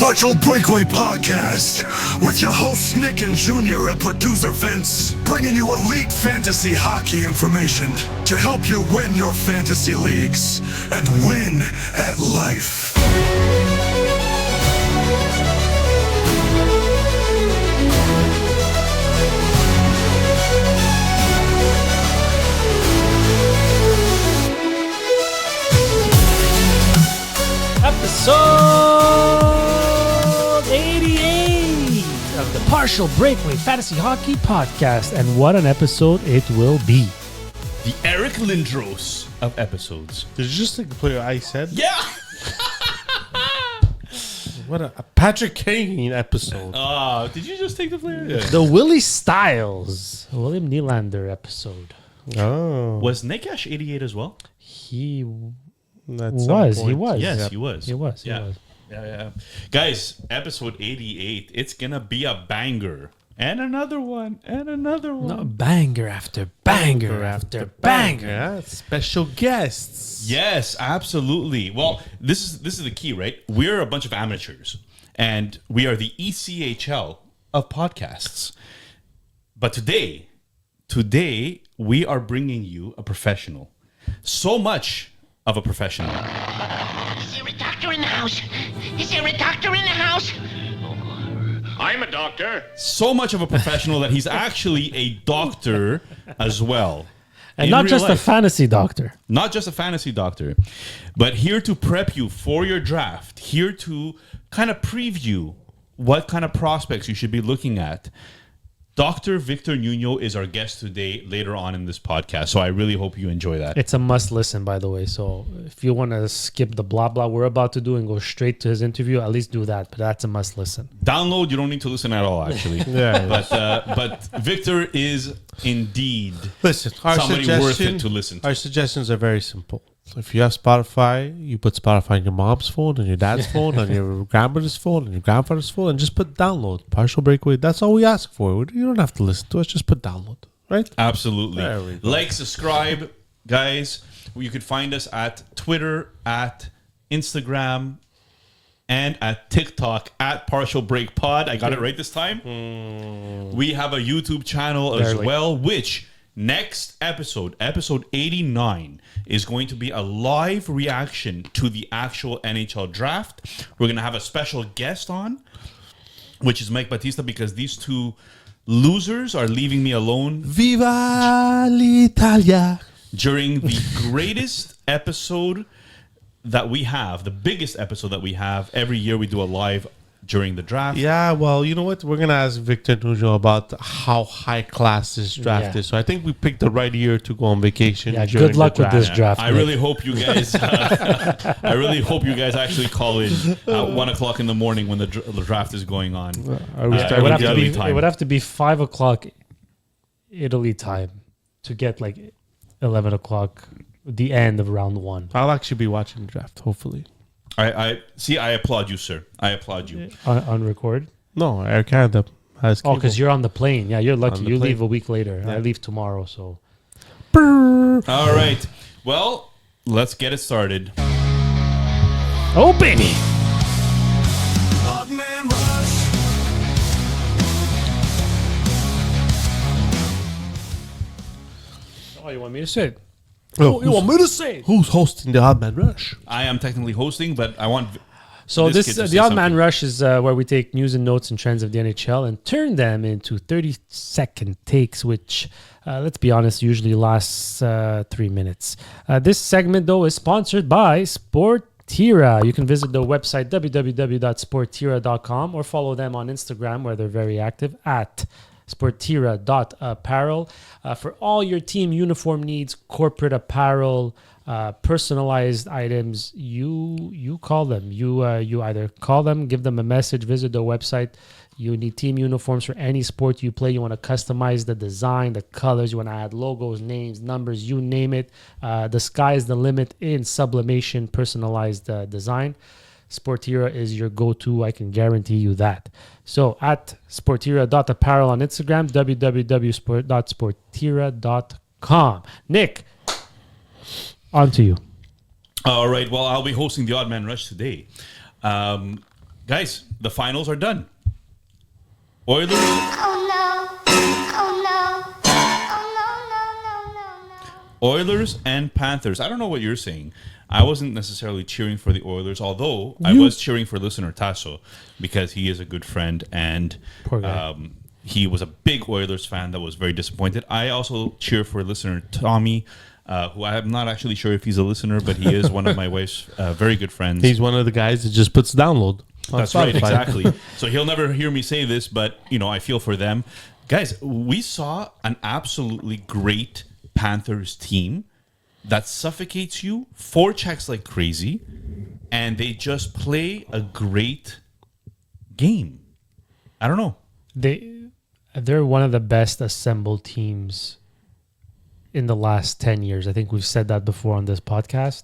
Partial Breakaway Podcast with your hosts Nick and Junior and producer Vince, bringing you elite fantasy hockey information to help you win your fantasy leagues and win at life. Episode 88 of the Partial Breakaway Fantasy Hockey Podcast. And what an episode it will be. The Eric Lindros of episodes. Did you just take the player I said? Yeah! What a Patrick Kane episode. Did you just take the player? Yeah. The Willie Styles, William Nylander episode. Oh. Was Nick Ash 88 as well? He That's was. Yes, Yep. he was. He was. Yeah. Yeah. Guys, episode 88, it's going to be a banger. And another one. No, banger after banger after banger. Yeah, special guests. Yes, absolutely. Well, this is the key, right? We're a bunch of amateurs, and we are the ECHL of podcasts. But today, we are bringing you a professional. So much of a professional. Is there a doctor in the house? Is there a doctor in the house? I'm a doctor. So much of a professional that he's actually a doctor as well. And In not real just a life. fantasy doctor. Not just a fantasy doctor, but here to prep you for your draft, here to kind of preview what kind of prospects you should be looking at. Dr. Victor Nuno is our guest today later on in this podcast, so I really hope you enjoy that. It's a must listen, by the way. So if you want to skip the blah blah we're about to do and go straight to his interview, at least do that. But that's a must listen. Download, you don't need to listen at all, actually. Yeah. But Victor is indeed Listen, our somebody worth it to listen to. Our suggestions are very simple. So if you have Spotify, you put Spotify on your mom's phone, on your dad's phone, on your grandmother's phone, on your grandfather's phone, and just put download. Partial Breakaway. That's all we ask for. You don't have to listen to us. Just put download. Right? Absolutely. There we go. Like, subscribe, guys. You could find us at Twitter, at Instagram, and at TikTok at Partial Break Pod. I got it right this time. We have a YouTube channel as Barely. well, which next episode 89, is going to be a live reaction to the actual NHL draft. We're going to have a special guest on, which is Mike Batista, because these two losers are leaving me alone Viva l'Italia. during the greatest episode that we have, the biggest episode that we have. Every year we do a live during the draft. Yeah, well, you know what? We're going to ask Victor Nuno about how high class this draft Yeah. is. So I think we picked the right year to go on vacation. Yeah, during good luck the with this draft. I Nick. really hope you guys. I really hope you guys actually call in at 1:00 in the morning when the draft is going on. Are we It starting would with have to the be early time. It would have to be 5 o'clock Italy time to get like 11 o'clock, the end of round one. I'll actually be watching the draft, hopefully. I see. I applaud you, sir. I applaud you. On record. No, Air Canada has Oh, because you're on the plane. Yeah, you're lucky. On the You plane. leave a week later. I Yeah. leave tomorrow, so. All right. Well, let's get it started. Oh, baby. Dogman Rush. Oh, you want me to say it? Oh, You want me to say it? who's hosting the Odd Man Rush? I am technically hosting, but I want. So This this kid to the say Odd Man something. Rush is where we take news and notes and trends of the NHL and turn them into 30-second takes, which, let's be honest, usually lasts 3 minutes. This segment, though, is sponsored by Sportira. You can visit the website www.sportira.com or follow them on Instagram, where they're very active, at sportira.apparel. For all your team uniform needs, corporate apparel, personalized items, you call them. You either call them, give them a message, visit their website. You need team uniforms for any sport you play. You want to customize the design, the colors. You want to add logos, names, numbers, you name it. The sky is the limit in sublimation, personalized design. Sportira is your go-to. I can guarantee you that. So at sportira.apparel on Instagram, www.sportira.com. Nick, on to you. All right. Well, I'll be hosting the Odd Man Rush today. Guys, the finals are done. Oilers. Oh no. Oh no. Oh no, no, no, no, no. Oilers and Panthers. I don't know what you're saying. I wasn't necessarily cheering for the Oilers, although I was cheering for listener Tasso because he is a good friend and Poor guy. he was a big Oilers fan that was very disappointed. I also cheer for listener Tommy, who I'm not actually sure if he's a listener, but he is one of my wife's very good friends. He's one of the guys that just puts download. on That's right, Spotify. exactly. So he'll never hear me say this, but I feel for them. Guys, we saw an absolutely great Panthers team that suffocates you, forechecks like crazy, and they just play a great game. I don't know. They're one of the best assembled teams in the last 10 years. I think we've said that before on this podcast.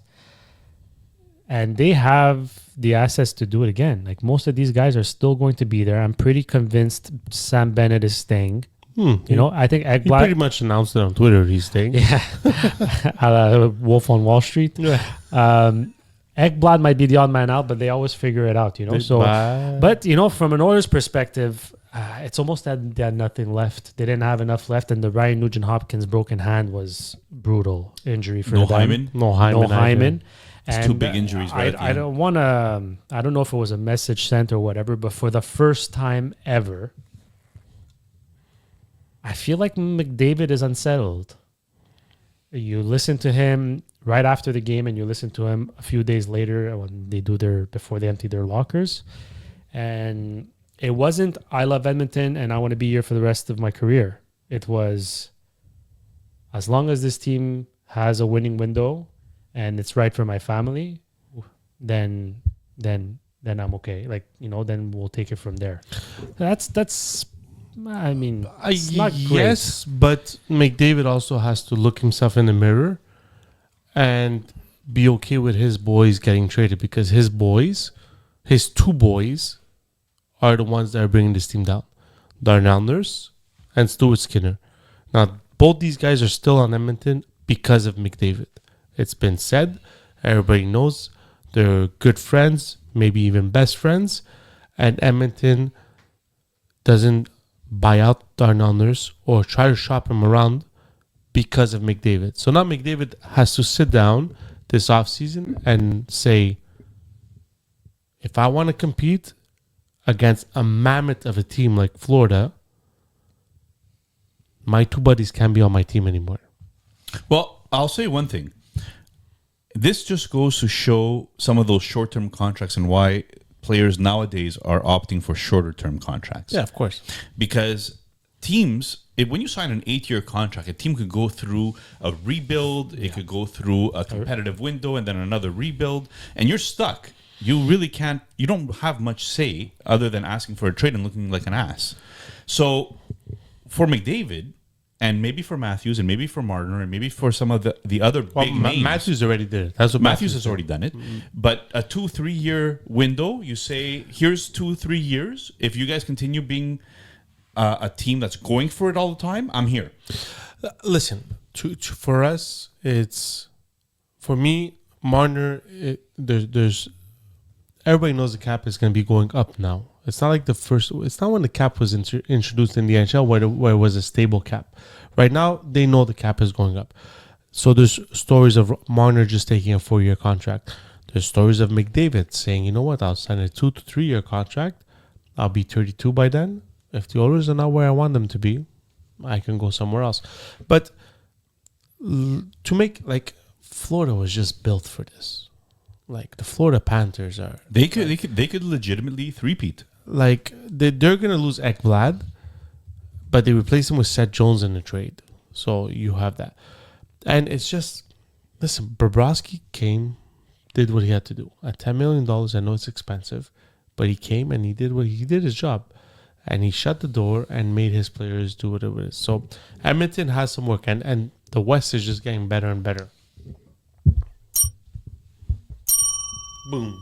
And they have the assets to do it again. Like most of these guys are still going to be there. I'm pretty convinced Sam Bennett is staying. I think He Ekblad. pretty much announced it on Twitter. He's staying. Yeah. Wolf on Wall Street. Ekblad might be the odd man out, but they always figure it out, So, but from an Oilers perspective, it's almost that they had nothing left. They didn't have enough left, and the Ryan Nugent-Hopkins broken hand was brutal injury for No them. Hyman? No Hyman. No Hyman. It's two big injuries right at the I end. don't want to. I don't know if it was a message sent or whatever, but for the first time ever, I feel like McDavid is unsettled. You listen to him right after the game, and you listen to him a few days later when before they empty their lockers, and it wasn't I love Edmonton and I want to be here for the rest of my career. It was as long as this team has a winning window and it's right for my family, then I'm okay. Then we'll take it from there. That's. I mean, it's not great. Yes, but McDavid also has to look himself in the mirror and be okay with his boys getting traded because his two boys, are the ones that are bringing this team down. Darnell Nurse and Stuart Skinner. Now, both these guys are still on Edmonton because of McDavid. It's been said. Everybody knows. They're good friends, maybe even best friends. And Edmonton doesn't buy out Darnell Nurse or try to shop him around because of McDavid. So now McDavid has to sit down this offseason and say, if I want to compete against a mammoth of a team like Florida, my two buddies can't be on my team anymore. Well, I'll say one thing. This just goes to show some of those short-term contracts and why players nowadays are opting for shorter-term contracts. Yeah, of course. Because teams, when you sign an 8-year contract, a team could go through a rebuild, it could go through a competitive window and then another rebuild, and you're stuck. You really can't, you don't have much say other than asking for a trade and looking like an ass. So for McDavid, and maybe for Matthews, and maybe for Marner, and maybe for some of the other big names. Matthews already did it. That's what Matthews has already done it. But a 2-3 year window, you say, here's 2-3 years. If you guys continue being a team that's going for it all the time, I'm here. Listen, for us, it's for me, Marner. There's everybody knows the cap is going to be going up now. It's not like it's not when the cap was introduced in the NHL where it was a stable cap. Right now, they know the cap is going up. So there's stories of Marner just taking a 4-year contract. There's stories of McDavid saying, you know what, I'll sign a 2 to 3 year contract. I'll be 32 by then. If the Oilers are not where I want them to be, I can go somewhere else. But to make, Florida was just built for this. The Florida Panthers are... They could legitimately three-peat. They're going to lose Ekblad, but they replace him with Seth Jones in the trade. So you have that. And it's just... Listen, Bobrovsky came, did what he had to do. At $10 million, I know it's expensive, but he came and he did his job. And he shut the door and made his players do whatever it is. So Edmonton has some work, and the West is just getting better and better. Boom.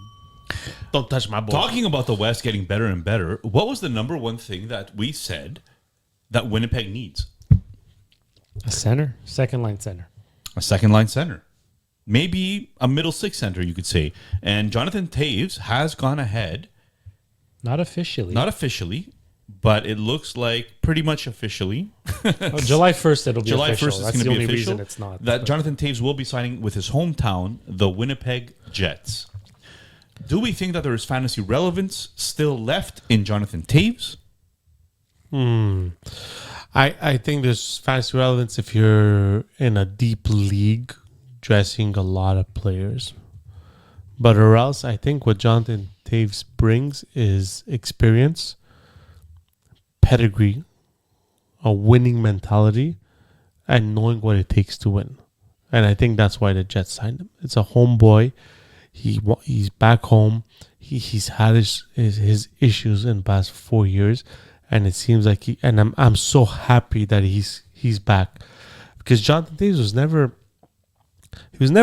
Don't touch my ball. Talking about the West getting better and better, what was the number one thing that we said that Winnipeg needs? A center, second line center. A second line center. Maybe a middle six center, you could say. And Jonathan Taves has gone ahead Not officially. Not officially, but it looks like pretty much officially. July 1st, it'll be July official. 1st is That's going the to be only official. reason it's not. That but- Jonathan Toews will be signing with his hometown, the Winnipeg Jets. Do we think that there is fantasy relevance still left in Jonathan Toews? I think there's fantasy relevance if you're in a deep league dressing a lot of players. But or else, I think what Jonathan Toews brings is experience, pedigree, a winning mentality, and knowing what it takes to win. And I think that's why the Jets signed him. It's a homeboy. He's back home. He's had his issues in the past 4 years, and it seems like I'm so happy that he's back, because Jonathan Toews was never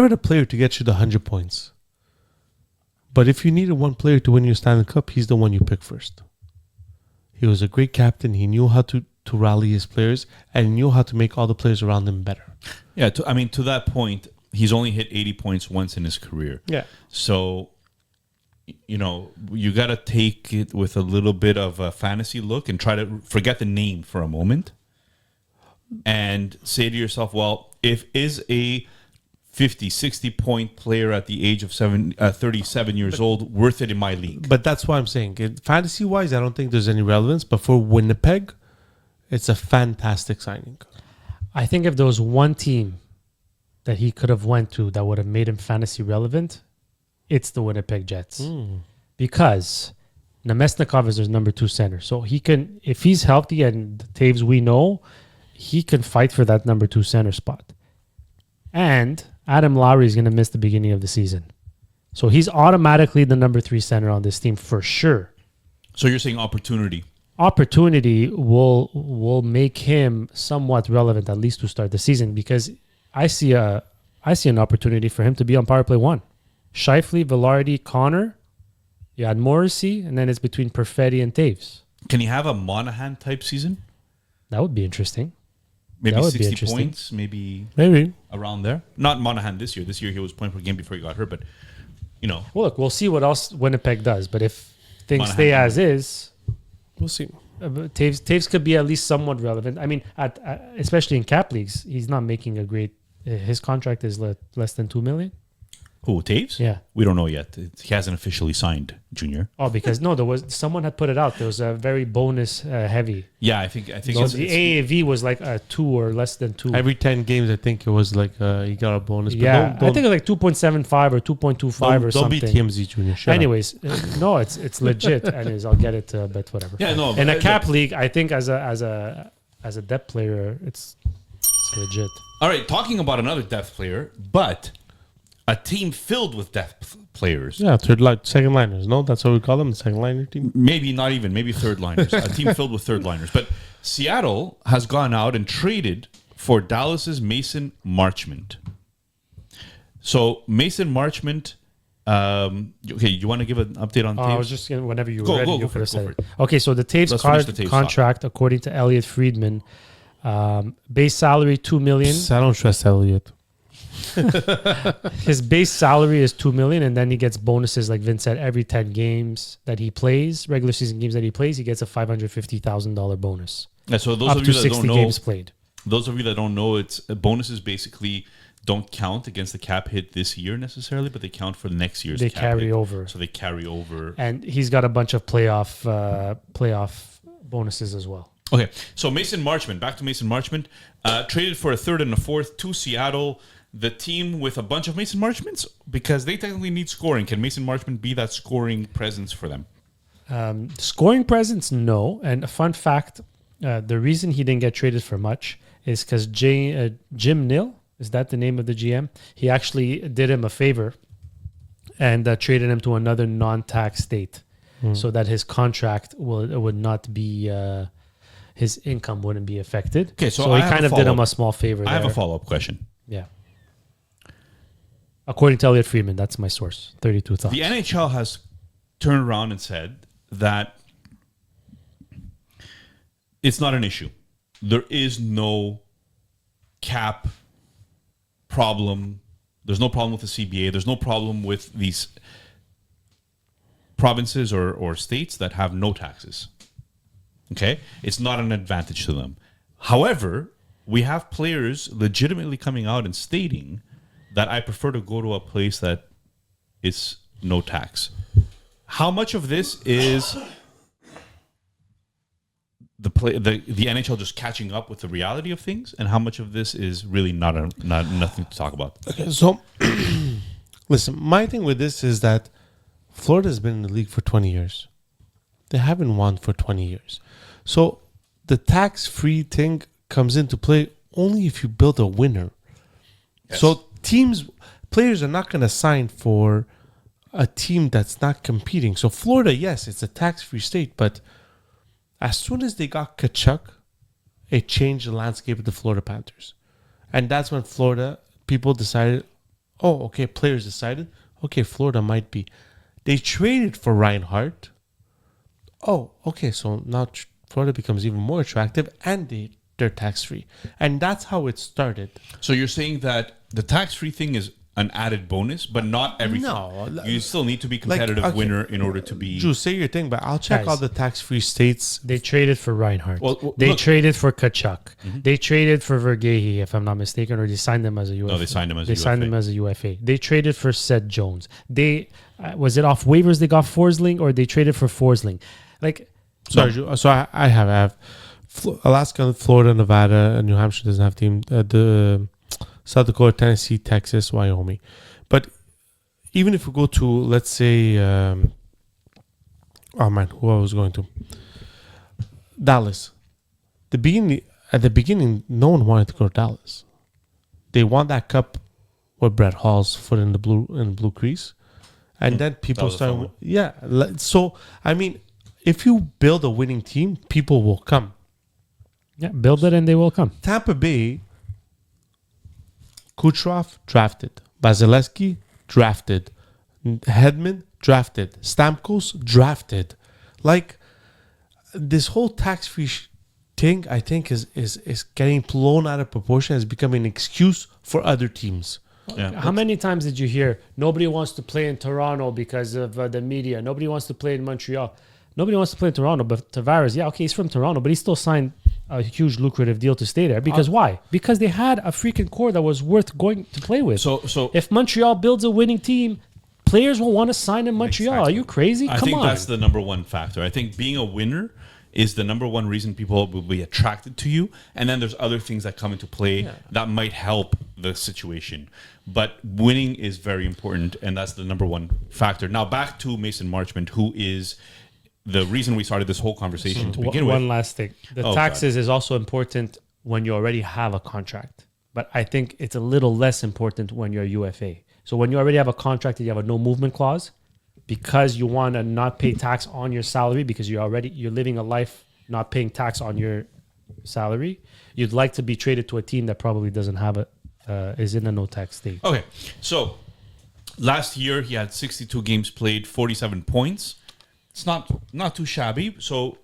the player to get you the 100 points. But if you needed one player to win your Stanley Cup, he's the one you pick first. He was a great captain. He knew how to rally his players and knew how to make all the players around him better. Yeah, to that point, he's only hit 80 points once in his career. Yeah. So, you got to take it with a little bit of a fantasy look and try to forget the name for a moment and say to yourself, well, if is a 50, 60 point player at the age of 37 years old worth it in my league? But that's what I'm saying. Fantasy wise, I don't think there's any relevance. But for Winnipeg, it's a fantastic signing. I think if there was one team that he could have went to that would have made him fantasy relevant, it's the Winnipeg Jets. Because Nemesnikov is their number 2 center. So he can, if he's healthy, and Toews we know, he can fight for that number 2 center spot. And Adam Lowry is going to miss the beginning of the season. So he's automatically the number 3 center on this team for sure. So you're saying opportunity. Opportunity will make him somewhat relevant, at least to start the season, because I see an opportunity for him to be on power play 1. Scheifele, Velarde, Connor, you add Morrissey, and then it's between Perfetti and Toews. Can he have a Monahan type season? That would be interesting. Maybe That would be 60 interesting. points, maybe around there. Not Monahan this year. This year he was point per game before he got hurt, but Well, look, we'll see what else Winnipeg does. But if things Monahan stay can as is, We'll see. Toews could be at least somewhat relevant. I mean, especially in cap leagues, he's not making a great. His contract is less than $2 million. who, Toews? Yeah. We don't know yet. He hasn't officially signed, Junior. Oh, because there was someone had put it out. There was a very bonus heavy. Yeah, I think So it's, the it's AAV was like a 2 or less than 2. Every 10 games, I think it was like he got a bonus. But Yeah, don't, I think it was like 2.75 or 2.25 or don't something. be TMZ Junior. Shut up. Anyways, no, it's legit. Anyways, I'll get it, but whatever. Yeah, no, In a but- cap league, I think as a depth player, it's legit. all right, talking about another depth player, but a team filled with depth players. Yeah, second liners. No, that's what we call them, the second liner team. Maybe not even, maybe third liners. A team filled with third liners. But Seattle has gone out and traded for Dallas's Mason Marchment. So Mason Marchment, okay, you want to give an update on I was Toews? just whenever you were Go- ready, go you for could it, have go said for it. Okay, so the Taves Let's finish the Taves contract, according to Elliot Friedman, base salary $2 million. I don't trust Elliot. His base salary is $2 million, and then he gets bonuses, like Vince said, every 10 games that he plays, regular season games that he plays, he gets a $550,000 bonus. Yeah, so those Up of to you that 60 don't know, games played. those of you that don't know, it's bonuses basically don't count against the cap hit this year necessarily, but they count for the next year's They cap carry hit. over. So they carry over. And he's got a bunch of playoff bonuses as well. Okay, so Mason Marchment, back to Mason Marchment, traded for a third and a fourth to Seattle, the team with a bunch of Mason Marchments, because they technically need scoring. Can Mason Marchment be that scoring presence for them? Scoring presence, no. And a fun fact, the reason he didn't get traded for much is because Jim Nill, is that the name of the GM? He actually did him a favor and traded him to another non-tax state so that his contract would not be... his income wouldn't be affected. Okay, so he I have kind a of did him follow-up. a small favor I have there. a follow-up question. Yeah. According to Elliot Friedman, that's my source. 32 thoughts. The NHL has turned around and said that it's not an issue. There is no cap problem. There's no problem with the CBA. There's no problem with these provinces or states that have no taxes. Okay? It's not an advantage to them. However, we have players legitimately coming out and stating that I prefer to go to a place that is no tax. How much of this is the NHL just catching up with the reality of things, and how much of this is really not nothing to talk about? Okay, so listen, my thing with this is that Florida's been in the league for 20 years. They haven't won for 20 years. So the tax-free thing comes into play only if you build a winner. Yes. So players are not going to sign for a team that's not competing. So Florida, yes, it's a tax-free state, but as soon as they got Kachuk, it changed the landscape of the Florida Panthers. And that's when people decided, players decided, Florida might be. They traded for Reinhardt. So now Florida becomes even more attractive, and they're tax-free. And that's how it started. So you're saying that the tax-free thing is an added bonus, but not everything. No. You still need to be competitive winner in order to be... Drew, say your thing, but I'll check Guys, all the tax-free states. They traded for Reinhardt. They look. traded for Kachuk. They traded for Vergehi, if I'm not mistaken, or they signed them as a UFA. No, they signed him as a They signed UFA. him as a UFA. They traded for Seth Jones. They was it off waivers they got Forsling, or they traded for Forsling? Like, Sorry, Drew. So I have Alaska, Florida, Nevada, and New Hampshire doesn't have team. The South Dakota, Tennessee, Texas, Wyoming. But even if we go to, let's say, who I was going to? Dallas. At the beginning, no one wanted to go to Dallas. They won that cup with Brett Hall's foot in the blue crease. And then people was a fun one. started... Yeah. So, I mean, if you build a winning team, people will come. yeah, build it and they will come. Tampa Bay, Kucherov, drafted. Vasilevsky, drafted. Hedman, drafted. Stamkos, drafted. Like, this whole tax-free thing, I think, is getting blown out of proportion. It's becoming an excuse for other teams. Yeah. How many times did you hear nobody wants to play in Toronto because of the media? Nobody wants to play in Montreal. Nobody wants to play in Toronto, but Tavares, he's from Toronto, but he still signed a huge lucrative deal to stay there. Because why? Because they had a freaking core that was worth going to play with. So if Montreal builds a winning team, players will want to sign in Montreal. Exactly. Are you crazy? I Come think on. that's the number one factor. I think being a winner is the number one reason people will be attracted to you. And then there's other things that come into play that might help the situation. But winning is very important, and that's the number one factor. Now, back to Mason Marchment, who is the reason we started this whole conversation to begin with. One last thing. The taxes is also important when you already have a contract. But I think it's a little less important when you're a UFA. So when you already have a contract and you have a no movement clause, because you want to not pay tax on your salary because you're living a life not paying tax on your salary, you'd like to be traded to a team that probably doesn't have is in a no tax state. Okay, so last year he had 62 games played, 47 points. It's not too shabby. So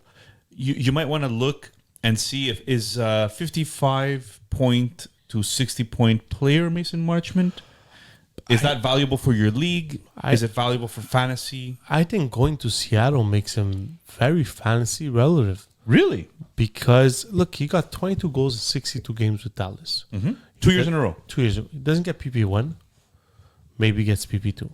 you might want to look and see if is 55 point to 60 point player Mason Marchment. Is that valuable for your league? Is it valuable for fantasy? I think going to Seattle makes him very fantasy relative. Really? Because, look, he got 22 goals in 62 games with Dallas. Mm-hmm. 2 years in a row. 2 years. He doesn't get PP1. Maybe gets PP2.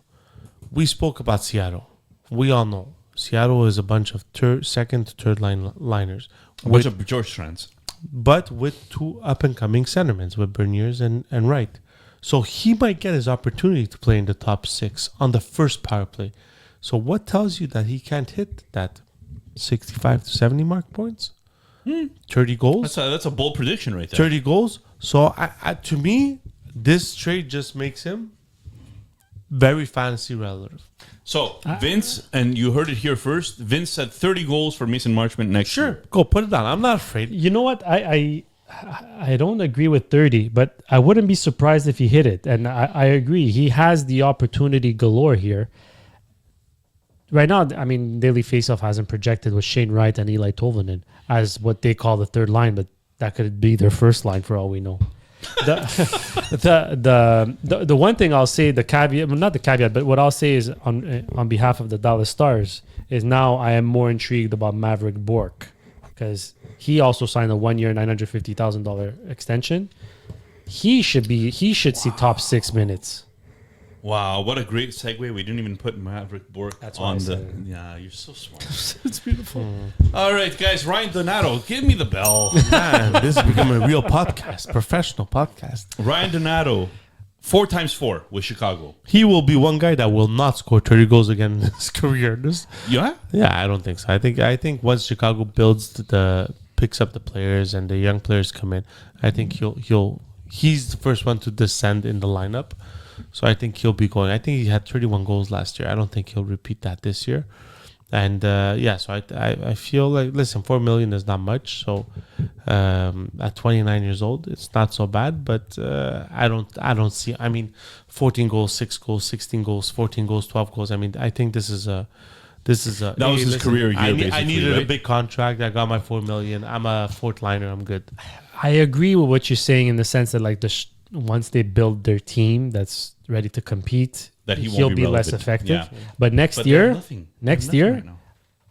We spoke about Seattle. We all know. Seattle is a bunch of second to third liners. A bunch of George Strands. But with two up-and-coming centermen, with Berniers and Wright. So he might get his opportunity to play in the top six on the first power play. So what tells you that he can't hit that 65 to 70 mark points? 30 goals? That's a bold prediction right there. 30 goals. So to me, this trade just makes him very fantasy relative. So Vince, and you heard it here first, Vince said 30 goals for Mason Marchment next year. Go put it down. I'm not afraid. You know what? I don't agree with 30, but I wouldn't be surprised if he hit it. And I agree. He has the opportunity galore here. Right now, I mean, Daily Faceoff hasn't projected with Shane Wright and Eli Tolvanen as what they call the third line, but that could be their first line for all we know. The one thing I'll say, the caveat, well, not the caveat, but what I'll say is on behalf of the Dallas Stars is now I am more intrigued about Maverick Bork because he also signed a 1 year $950,000 extension. He should see top 6 minutes. Wow, what a great segue. We didn't even put Maverick Bork That's why I on the... said it. Yeah, you're so smart. It's beautiful. All right, guys. Ryan Donato, give me the bell. Man, this is becoming a real podcast, professional podcast. Ryan Donato, 4x4 with Chicago. He will be one guy that will not score 30 goals again in his career. Yeah? Yeah, I don't think so. I think once Chicago picks up the players and the young players come in, I think he's the first one to descend in the lineup. So I think he'll be going. I think he had 31 goals last year. I don't think he'll repeat that this year. And so I feel like, listen, $4 million is not much. So at 29 years old, it's not so bad. But I don't see. I mean, 14 goals, 6 goals, 16 goals, 14 goals, 12 goals. I mean, I think this is a. That was his career year. I needed right? a big contract. I got my $4 million. I'm a fourth liner. I'm good. I agree with what you're saying in the sense that like once they build their team that's ready to compete, That he'll be less relevant. effective. Yeah. But next But they have year, nothing. They have nothing right now.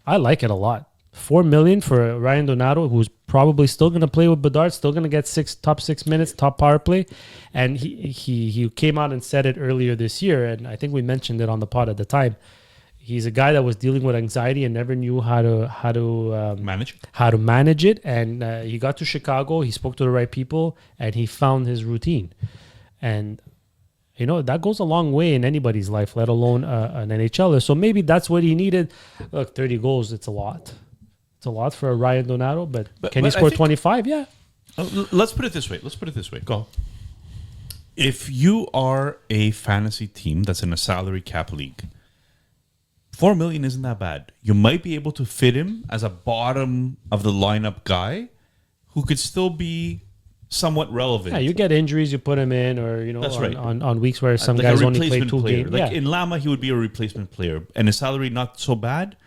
I like it a lot. $4 million for Ryan Donato, who's probably still going to play with Bedard, still going to get top 6 minutes, top power play. And he came out and said it earlier this year, and I think we mentioned it on the pod at the time. He's a guy that was dealing with anxiety and never knew how to manage it. And he got to Chicago. He spoke to the right people, and he found his routine. And that goes a long way in anybody's life, let alone an NHLer. So maybe that's what he needed. Look, 30 goals, it's a lot. It's a lot for a Ryan Donato, but can he score 25? Yeah. Let's put it this way. Go. If you are a fantasy team that's in a salary cap league, $4 million isn't that bad. You might be able to fit him as a bottom of the lineup guy who could still be somewhat relevant. Yeah, you get injuries, you put him in, or That's right. on weeks where some Like guys a only play replacement 2 player. games. Like Yeah. in Lama, he would be a replacement player, and his salary not so bad.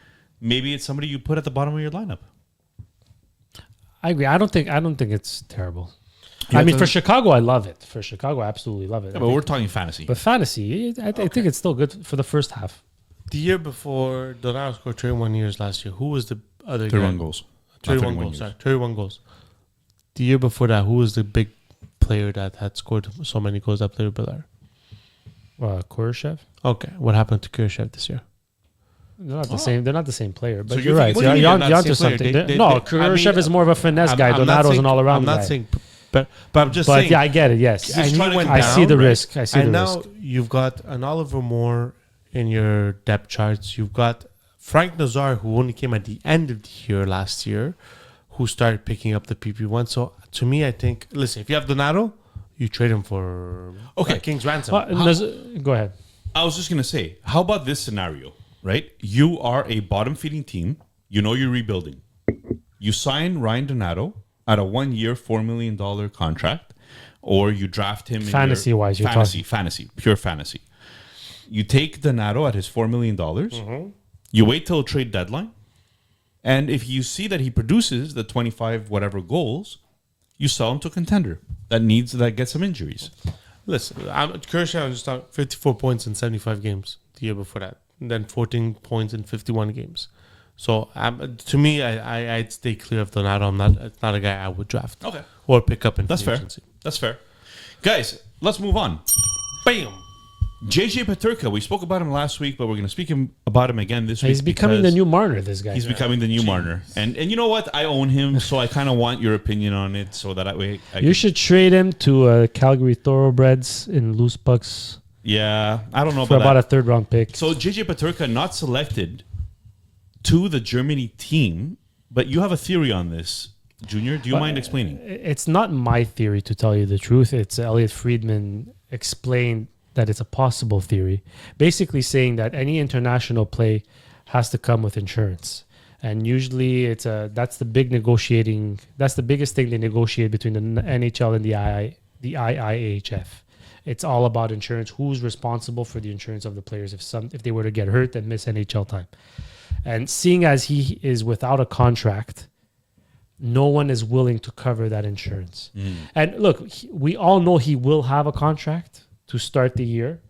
Maybe it's somebody you put at the bottom of your lineup. I agree. I don't think it's terrible. I mean, for Chicago, I love it. For Chicago, I absolutely love it. Yeah, but we're talking fantasy. But fantasy, I think it's still good for the first half. The year before Donato scored 31 years last year. Who was the other 31 guy? goals. 31 goals. Sorry, 31 goals. The year before that, who was the big player that had scored so many goals that played with Bedard? Kurashev. Okay, what happened to Kurashev this year? They're not the same. They're not the same player. But So you're you right. think- You're What do you mean they're not onto the same something. player? No, I Kurashev mean, is more of a finesse guy. I'm not Donato's saying- an all-around I'm not guy. saying, but I'm just But saying. yeah, I get it. Yes, Just trying to went I down, see the right? risk. I see And the now risk. you've got an Oliver Moore in your depth charts. You've got Frank Nazar, who only came at the end of the year last year, who started picking up the PP1. So to me, I think, listen, if you have Donato, you trade him for King's ransom. Go ahead. I was just going to say, how about this scenario, right? You are a bottom-feeding team. You know you're rebuilding. You sign Ryan Donato at a 1 year, $4 million contract, or you draft him Fantasy-wise, you're fantasy, pure fantasy. You take Donato at his $4 million. You wait till trade deadline. And if you see that he produces the 25 whatever goals, you sell him to a contender that gets some injuries. Listen, Kershaw just talked 54 points in 75 games the year before that, and then 14 points in 51 games. So to me, I'd stay clear of Donato. It's not a guy I would draft. Okay. Or pick up in That's free fair. agency. That's fair. Guys, let's move on. Bam. JJ Peterka, we spoke about him last week, but we're going to speak about him again this week. He's becoming the because new Marner. This guy. He's becoming the new Marner. And you know what? I own him, so I kind of want your opinion on it so that way You should trade him to Calgary Thoroughbreds in loose pucks Yeah, I don't know for about about that. a 3rd round pick. So JJ Peterka not selected to the Germany team, but you have a theory on this, Junior. Do you mind explaining? It's not my theory, to tell you the truth. It's Elliot Friedman explained that it's a possible theory, basically saying that any international play has to come with insurance. And usually that's the biggest thing they negotiate between the NHL and the IIHF. It's all about insurance. Who's responsible for the insurance of the players if they were to get hurt and miss NHL time? And seeing as he is without a contract, no one is willing to cover that insurance. And look, we all know he will have a contract to start the year,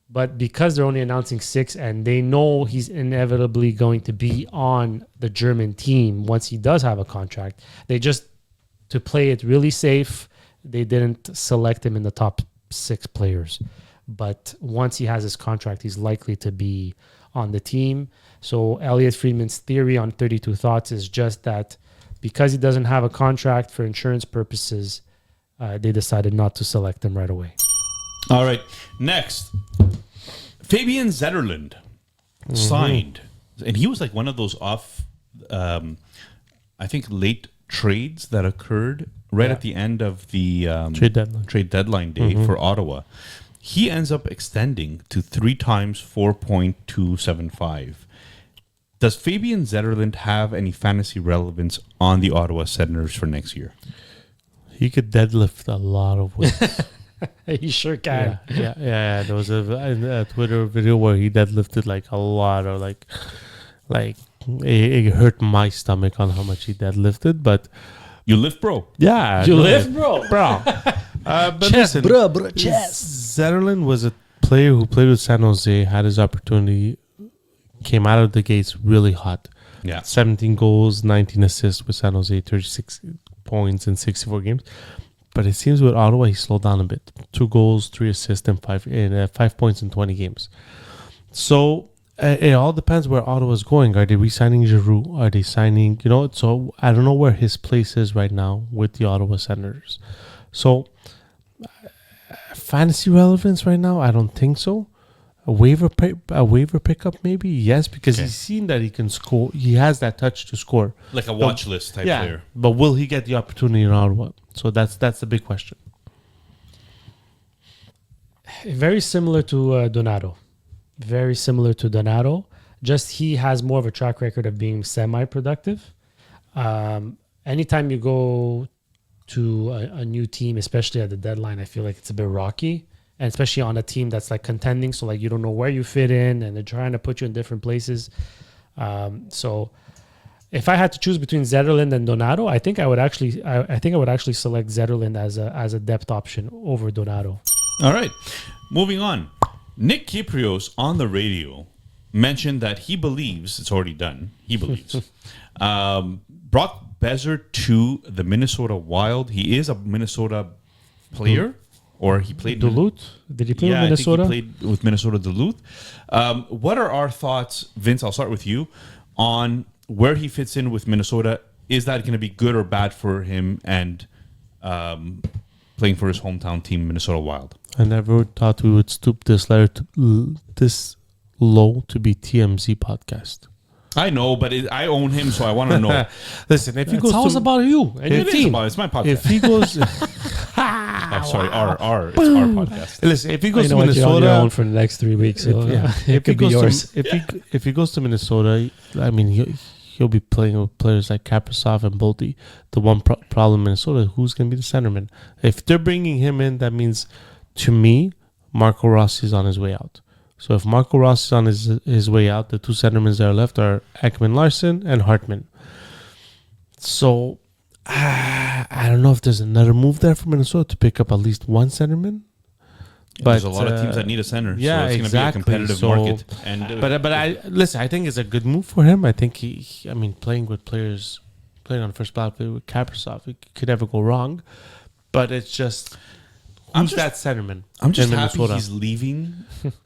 but because they're only announcing 6 and they know he's inevitably going to be on the German team once he does have a contract, they just, to play it really safe, they didn't select him in the top 6 players. But once he has his contract, he's likely to be on the team. So Elliot Friedman's theory on 32 Thoughts is just that because he doesn't have a contract for insurance purposes, they decided not to select him right away. All right. Next, Fabian Zetterlund signed. And he was like one of those I think, late trades that occurred right at the end of the trade deadline day for Ottawa. He ends up extending to 3 times 4.275. Does Fabian Zetterlund have any fantasy relevance on the Ottawa Senators for next year? He could deadlift a lot of weights. He sure can. Yeah. There was a Twitter video where he deadlifted like a lot of like it hurt my stomach on how much he deadlifted. But You lift, bro. yeah, You no, lift, bro? But Chest, listen, bro, chest. Zetterlund was a player who played with San Jose, had his opportunity, came out of the gates really hot. Yeah. 17 goals, 19 assists with San Jose, 36 points in 64 games. But it seems with Ottawa, he slowed down a bit. 2 goals, 3 assists, and 5 points in 20 games. So it all depends where Ottawa's going. Are they re-signing Giroux? Are they signing, so I don't know where his place is right now with the Ottawa Senators. So fantasy relevance right now, I don't think so. A waiver pickup maybe, yes, because he's seen that he can score. He has that touch to score, Like a watch list type player. but will he get the opportunity in Ottawa? So that's the big question. Very similar to Donato. Very similar to Donato. Just he has more of a track record of being semi-productive. Anytime you go to a new team, especially at the deadline, I feel like it's a bit rocky. And especially on a team that's like contending. So like you don't know where you fit in and they're trying to put you in different places. So if I had to choose between Zetterlund and Donato, I think I would actually select Zetterlund as a depth option over Donato. All right. Moving on. Nick Kyprios on the radio mentioned that he believes, it's already done, he believes, Brock Besser to the Minnesota Wild. He is a Minnesota player, or he played Duluth? Did he play with I Minnesota? think he played with Minnesota Duluth. What are our thoughts, Vince? I'll start with you on where he fits in with Minnesota. Is that going to be good or bad for him and playing for his hometown team, Minnesota Wild? I never thought we would stoop this low to be TMZ podcast. I know, but I own him, so I want to know. Listen, if he goes Tell us to about you and your It is team. about, it's my podcast. if he goes, It's our podcast. listen, if he goes You to know what, you're on your own Minnesota, for the next 3 weeks. So if it could be yours. If he goes to Minnesota, I mean, he'll be playing with players like Kaprizov and Bolte. The one problem in Minnesota, who's going to be the centerman? If they're bringing him in, that means, to me, Marco Rossi is on his way out. So if Marco Rossi is on his way out, the 2 centermen that are left are Ekman-Larsson and Hartman. So I don't know if there's another move there for Minnesota to pick up at least one centerman. But There's a lot of teams that need a center. yeah, so it's exactly. going to be a competitive So- market. And But I think it's a good move for him. I think playing with players, playing on the first ballot with Kaprizov, it could never go wrong. But it's just who's that centerman? I'm just in happy Minnesota? he's leaving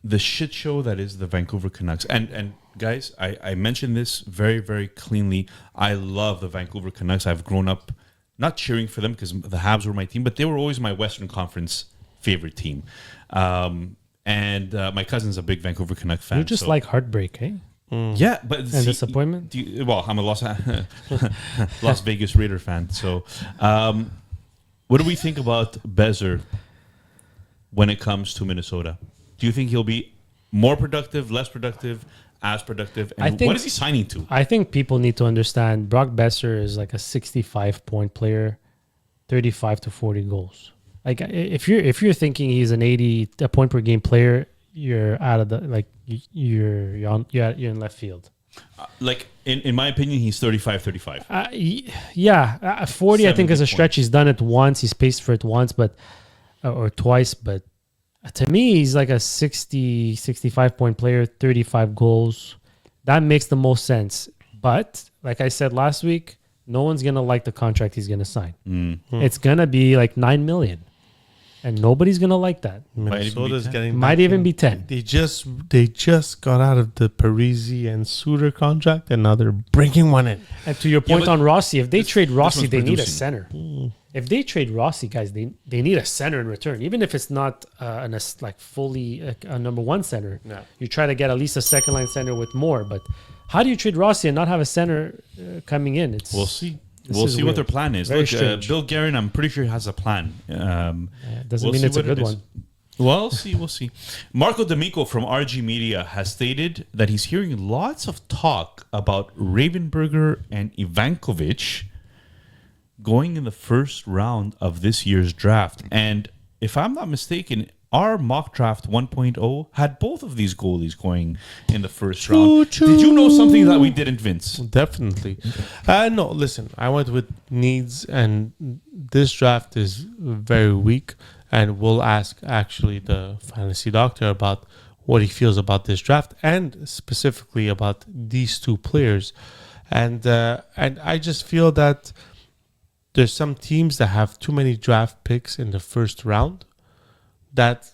the shit show that is the Vancouver Canucks. And guys, I mentioned this very, very cleanly. I love the Vancouver Canucks. I've grown up not cheering for them because the Habs were my team, but they were always my Western Conference favorite team. And my cousin's a big Vancouver Canuck fan. You just like heartbreak, eh? Yeah, but And disappointment? I'm a Las Vegas Raider fan. So, what do we think about Besser when it comes to Minnesota? Do you think he'll be more productive, less productive, as productive? And I think- what is he signing to? I think people need to understand Brock Besser is like a 65-point player, 35 to 40 goals. Like if you're thinking he's an 80 point per game player, you're out of the you're in left field. Like, in my opinion, he's 35. 40, I think, is a 70 stretch. He's done it once. He's paced for it once, but or twice. But to me, he's like a 60, 65-point player, 35 goals. That makes the most sense. But like I said last week, no one's going to like the contract he's going to sign. It's going to be like $9 million. And nobody's going to like that. Minnesota's getting Might even be 10. They just got out of the Parisi and Suter contract, and now they're bringing one in. And to your point but on Rossi, if they trade Rossi, one's they need a producing. center. If they trade Rossi, guys, they need a center in return. Even if it's not fully a number one center, you try to get at least a second line center with more. But how do you trade Rossi and not have a center coming in? We'll see. This We'll is see weird. what their plan is. Very Look, strange. Bill Guerin, I'm pretty sure has a plan. Doesn't we'll mean see it's a what it good is. one. Well, we'll see. Marco D'Amico from RG Media has stated that he's hearing lots of talk about Ravenberger and Ivankovic going in the first round of this year's draft. And if I'm not mistaken, our mock draft 1.0 had both of these goalies going in the first round. Did you know something that we didn't, Vince? Definitely. No, listen, I went with needs, and this draft is very weak. And we'll ask actually the fantasy doctor about what he feels about this draft and specifically about these two players. And I just feel that there's some teams that have too many draft picks in the first round that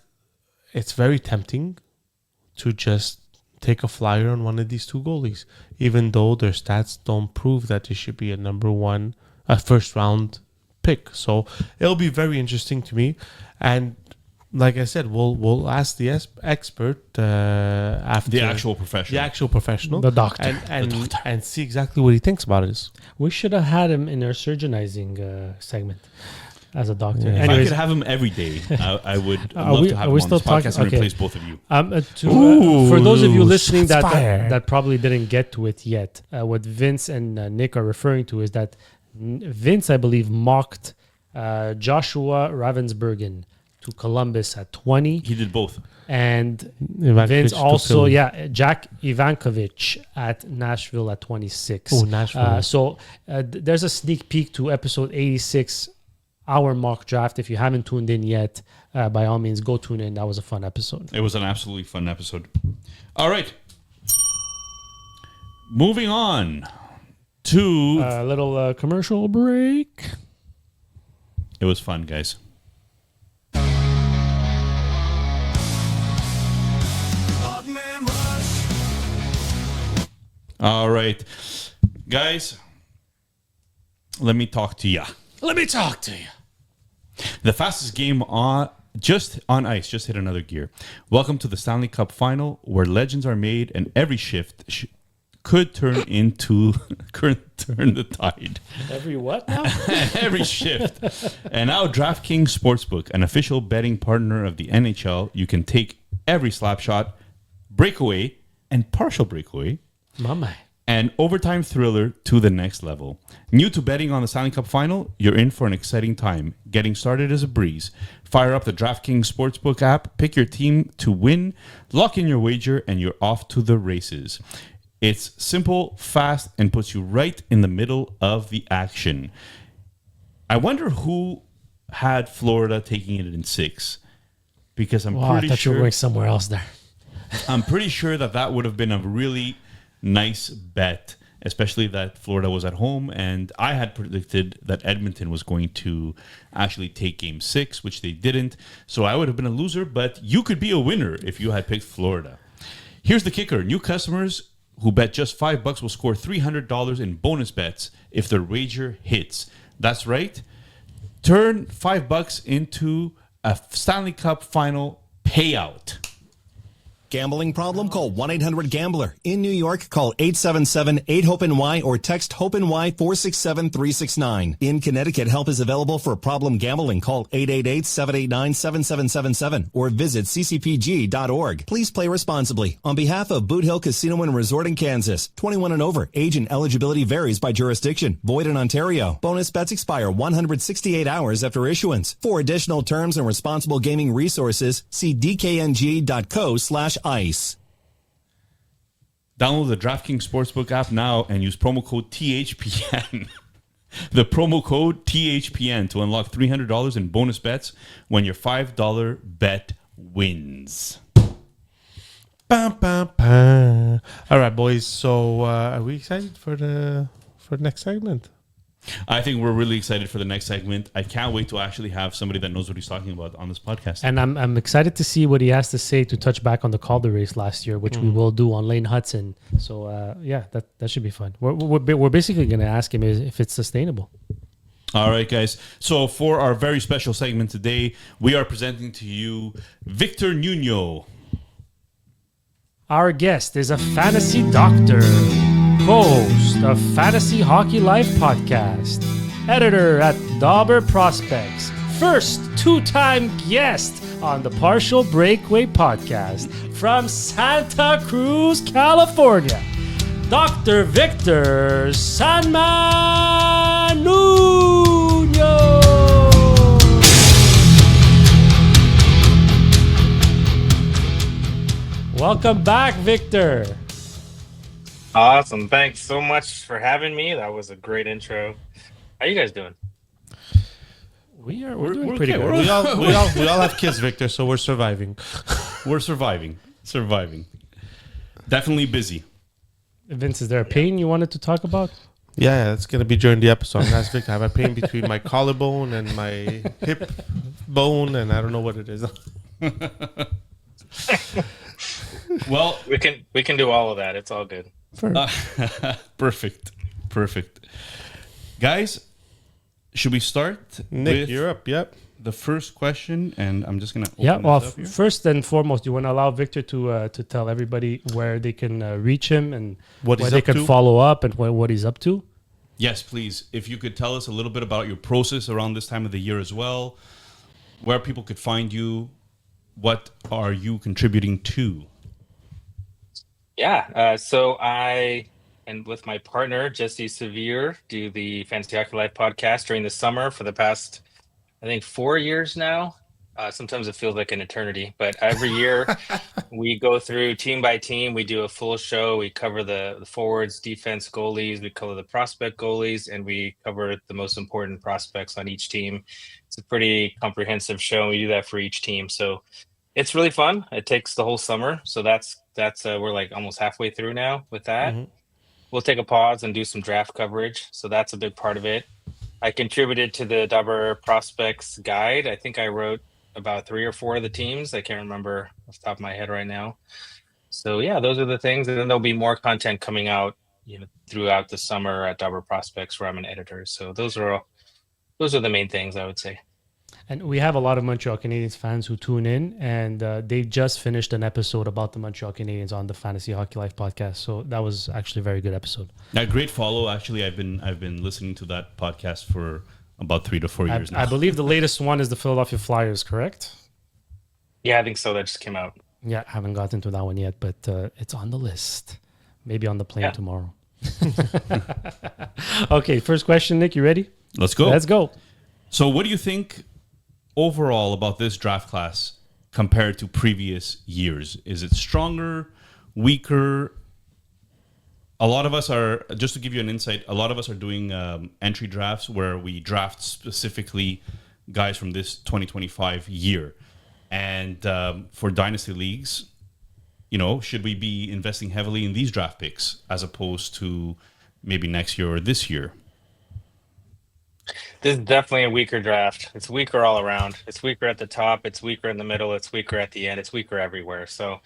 it's very tempting to just take a flyer on one of these two goalies, even though their stats don't prove that they should be a first round pick. So it'll be very interesting to me. And like I said, we'll ask the expert after The actual professional. The doctor. and see exactly what he thinks about it. We should have had him in our surgeonizing segment as a doctor. If I Anyways, could have him every day, I would Are love we- to have are him we on still this podcast talking- and okay. replace both of you. for those of you listening shots that fired. probably didn't get to it yet, what Vince and Nick are referring to is that Vince, I believe, mocked Joshua Ravensbergen to Columbus at 20. He did both. And Ivankovic Vince to also, Philly. Jack Ivankovic at Nashville at 26. Oh, Nashville. So there's a sneak peek to episode 86, our mock draft. If you haven't tuned in yet, by all means, go tune in. That was a fun episode. It was an absolutely fun episode. All right. Moving on to... A little commercial break. it was fun, guys. Dogman Rush. All right. Guys, let me talk to ya. Let me talk to you. The fastest game on ice just hit another gear. Welcome to the Stanley Cup Final, where legends are made and every shift could turn the tide. Every what now? Every shift. And now DraftKings Sportsbook, an official betting partner of the NHL, you can take every slap shot, breakaway, and partial breakaway, Mama. and overtime thriller to the next level. New to betting on the Stanley Cup Final? You're in for an exciting time. Getting started is a breeze. Fire up the DraftKings Sportsbook app, pick your team to win, lock in your wager, and you're off to the races. It's simple, fast, and puts you right in the middle of the action. I wonder who had Florida taking it in 6, because I'm Wow, I pretty thought you were sure going somewhere else there. I'm pretty sure that would have been a really nice bet, especially that Florida was at home. And I had predicted that Edmonton was going to actually take game 6, which they didn't. So I would have been a loser, but you could be a winner if you had picked Florida. Here's the kicker. New customers who bet just $5 will score $300 in bonus bets if their wager hits. That's right. Turn $5 into a Stanley Cup Final payout. Gambling problem? Call 1-800-GAMBLER. In New York, call 877-8-HOPE-NY or text HOPE-NY 467-369. In Connecticut, help is available for problem gambling. Call 888-789-7777 or visit ccpg.org. Please play responsibly. On behalf of Boot Hill Casino and Resort in Kansas, 21 and over. Age and eligibility varies by jurisdiction. Void in Ontario. Bonus bets expire 168 hours after issuance. For additional terms and responsible gaming resources, see dkng.co/ice. Download the DraftKings Sportsbook app now and use promo code THPN. The promo code THPN to unlock $300 in bonus bets when your $5 bet wins. Bam, bam, bam. All right, boys. So are we excited for the next segment? I think we're really excited for the next segment. I can't wait to actually have somebody that knows what he's talking about on this podcast. And I'm excited to see what he has to say to touch back on the Calder race last year, which we will do on Lane Hudson. So yeah, that should be fun. We're basically going to ask him if it's sustainable. All right, guys. So for our very special segment today, we are presenting to you Victor Nuno. Our guest is a fantasy doctor, host of Fantasy Hockey Life podcast, editor at Dobber Prospects, first two-time guest on the Partial Breakaway podcast from Santa Cruz, California, Dr. Victor Nuno. Welcome back, Victor. Awesome. Thanks so much for having me. That was a great intro. How you guys doing? We're doing pretty okay. good. We all have kids, Victor, so we're surviving. We're surviving. Definitely busy. Vince, is there a pain you wanted to talk about? Yeah, that's gonna be during the episode. That's Victor. I have a pain between my collarbone and my hip bone, and I don't know what it is. Well, We can do all of that. It's all good. perfect. Guys, should we start Nick, with you're up. Yep. the first question? And I'm just going to open Yeah, well, this up here. first and foremost, you want to allow Victor to tell everybody where they can reach him and What where he's they up can to? follow up and what he's up to. Yes, please. If you could tell us a little bit about your process around this time of the year as well, where people could find you, what are you contributing to? Yeah. So I and with my partner Jesse Severe do the Fantasy Hockey Life podcast during the summer for the past, I think, 4 years now. Sometimes it feels like an eternity, but every year we go through team by team. We do a full show. We cover the forwards, defense, goalies. We cover the prospect goalies, and we cover the most important prospects on each team. It's a pretty comprehensive show. And we do that for each team. So it's really fun. It takes the whole summer. So that's we're like almost halfway through now with that. We'll take a pause and do some draft coverage. So that's a big part of it. I contributed to the Dobber Prospects Guide. I think I wrote about 3 or 4 of the teams. I can't remember off the top of my head right now. So yeah, those are the things. And then there'll be more content coming out, throughout the summer at Dobber Prospects, where I'm an editor. So those are the main things I would say. And we have a lot of Montreal Canadiens fans who tune in, and they just finished an episode about the Montreal Canadiens on the Fantasy Hockey Life podcast. So that was actually a very good episode. A great follow. Actually, I've been listening to that podcast for about 3 to 4 years now. I believe the latest one is the Philadelphia Flyers, correct? Yeah, I think so. That just came out. Yeah, haven't gotten to that one yet, but it's on the list. Maybe on the plane tomorrow. Okay, first question, Nick. You ready? Let's go. Let's go. So what do you think overall about this draft class compared to previous years? Is it stronger, weaker? A lot of us are, just to give you an insight, a lot of us are doing entry drafts where we draft specifically guys from this 2025 year. And for dynasty leagues, should we be investing heavily in these draft picks as opposed to maybe next year or this year? This is definitely a weaker draft. It's weaker all around. It's weaker at the top. It's weaker in the middle. It's weaker at the end. It's weaker everywhere. So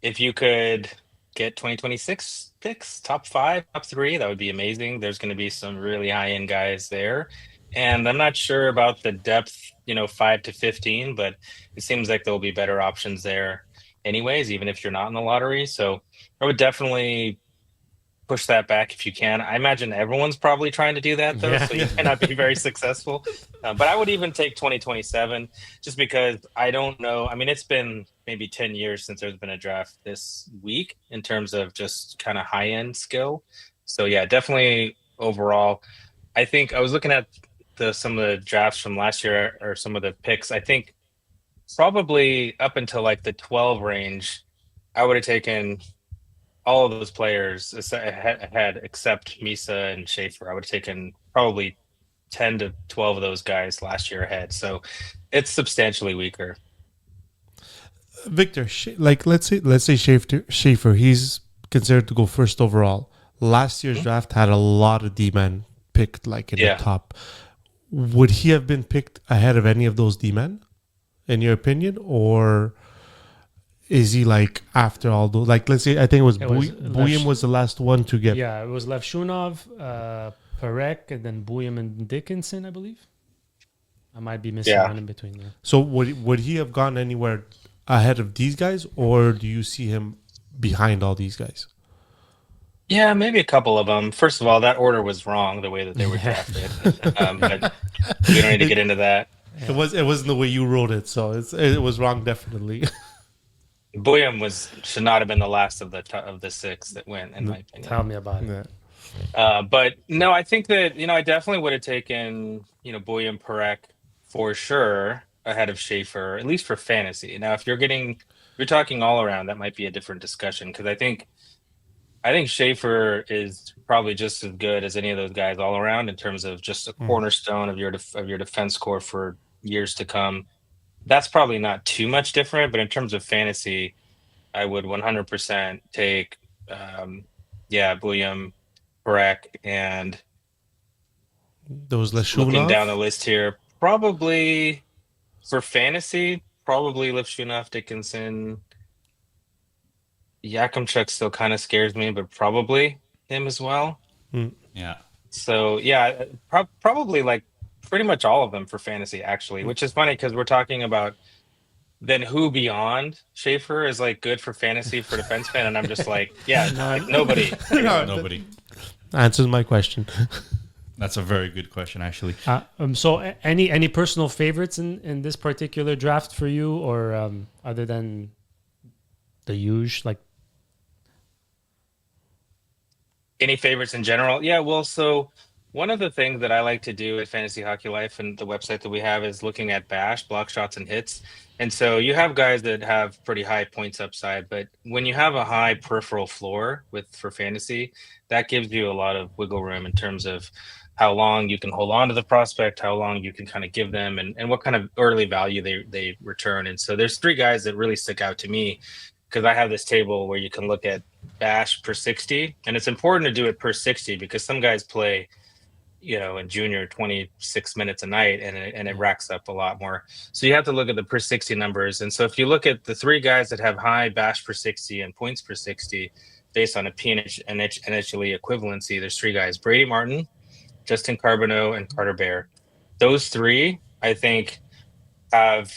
if you could get 2026 picks, top 5, top 3, that would be amazing. There's going to be some really high-end guys there. And I'm not sure about the depth, 5 to 15, but it seems like there'll be better options there anyways, even if you're not in the lottery. So I would definitely push that back if you can. I imagine everyone's probably trying to do that though, so you might not be very successful. But I would even take 2027 just because I don't know. I mean, it's been maybe 10 years since there's been a draft this weak in terms of just kind of high-end skill. So yeah, definitely overall. I think I was looking at some of the drafts from last year or some of the picks. I think probably up until like the 12 range, I would have taken all of those players ahead except Misa and Schaefer. I would have taken probably 10 to 12 of those guys last year ahead. So it's substantially weaker. Victor, like let's say Schaefer, he's considered to go first overall. Last year's draft had a lot of D-men picked like in Yeah. the top. Would he have been picked ahead of any of those D-men, in your opinion, or is he like after all those? Like, let's say I think it was Buyam was the last one to get. Yeah, it was Levshunov, Parek, and then Buyam and Dickinson, I believe. I might be missing one in between there. So would he have gone anywhere ahead of these guys, or do you see him behind all these guys? Yeah, maybe a couple of them. First of all, that order was wrong, the way that they were drafted. But we don't need to get into that. It wasn't the way you wrote it, so it was wrong definitely. Buyam should not have been the last of the six that went, in my opinion. Tell me about it. But no, I think that I definitely would have taken Buyam, Parek for sure ahead of Schaefer, at least for fantasy. Now, if you're talking all around, that might be a different discussion, because I think Schaefer is probably just as good as any of those guys all around in terms of just a cornerstone of your defense core for years to come. That's probably not too much different, but in terms of fantasy, I would 100% take, Buyam, Parek, and Those looking Leshunov? down the list here, probably for fantasy, probably Levshunov, Dickinson. Yakimchuk still kind of scares me, but probably him as well. Yeah. So yeah, probably like pretty much all of them for fantasy, actually, which is funny because we're talking about then who beyond Schaefer is like good for fantasy for defenseman, and I'm just like, like nobody. Nobody. Answers my question. That's a very good question, actually. So any personal favorites in this particular draft for you, or other than the usual, like Any favorites in general? Yeah, well, so one of the things that I like to do at Fantasy Hockey Life and the website that we have is looking at BASH, block shots and hits. And so you have guys that have pretty high points upside, but when you have a high peripheral floor for fantasy, that gives you a lot of wiggle room in terms of how long you can hold on to the prospect, how long you can kind of give them, and what kind of early value they return. And so there's three guys that really stick out to me, because I have this table where you can look at BASH per 60, and it's important to do it per 60 because some guys play, in junior 26 minutes a night, and it racks up a lot more. So you have to look at the per 60 numbers. And so if you look at the three guys that have high BASH per 60 and points per 60 based on a PNH and NHLE equivalency, there's three guys: Brady Martin, Justin Carbonneau, and Carter Bear. Those three, I think, have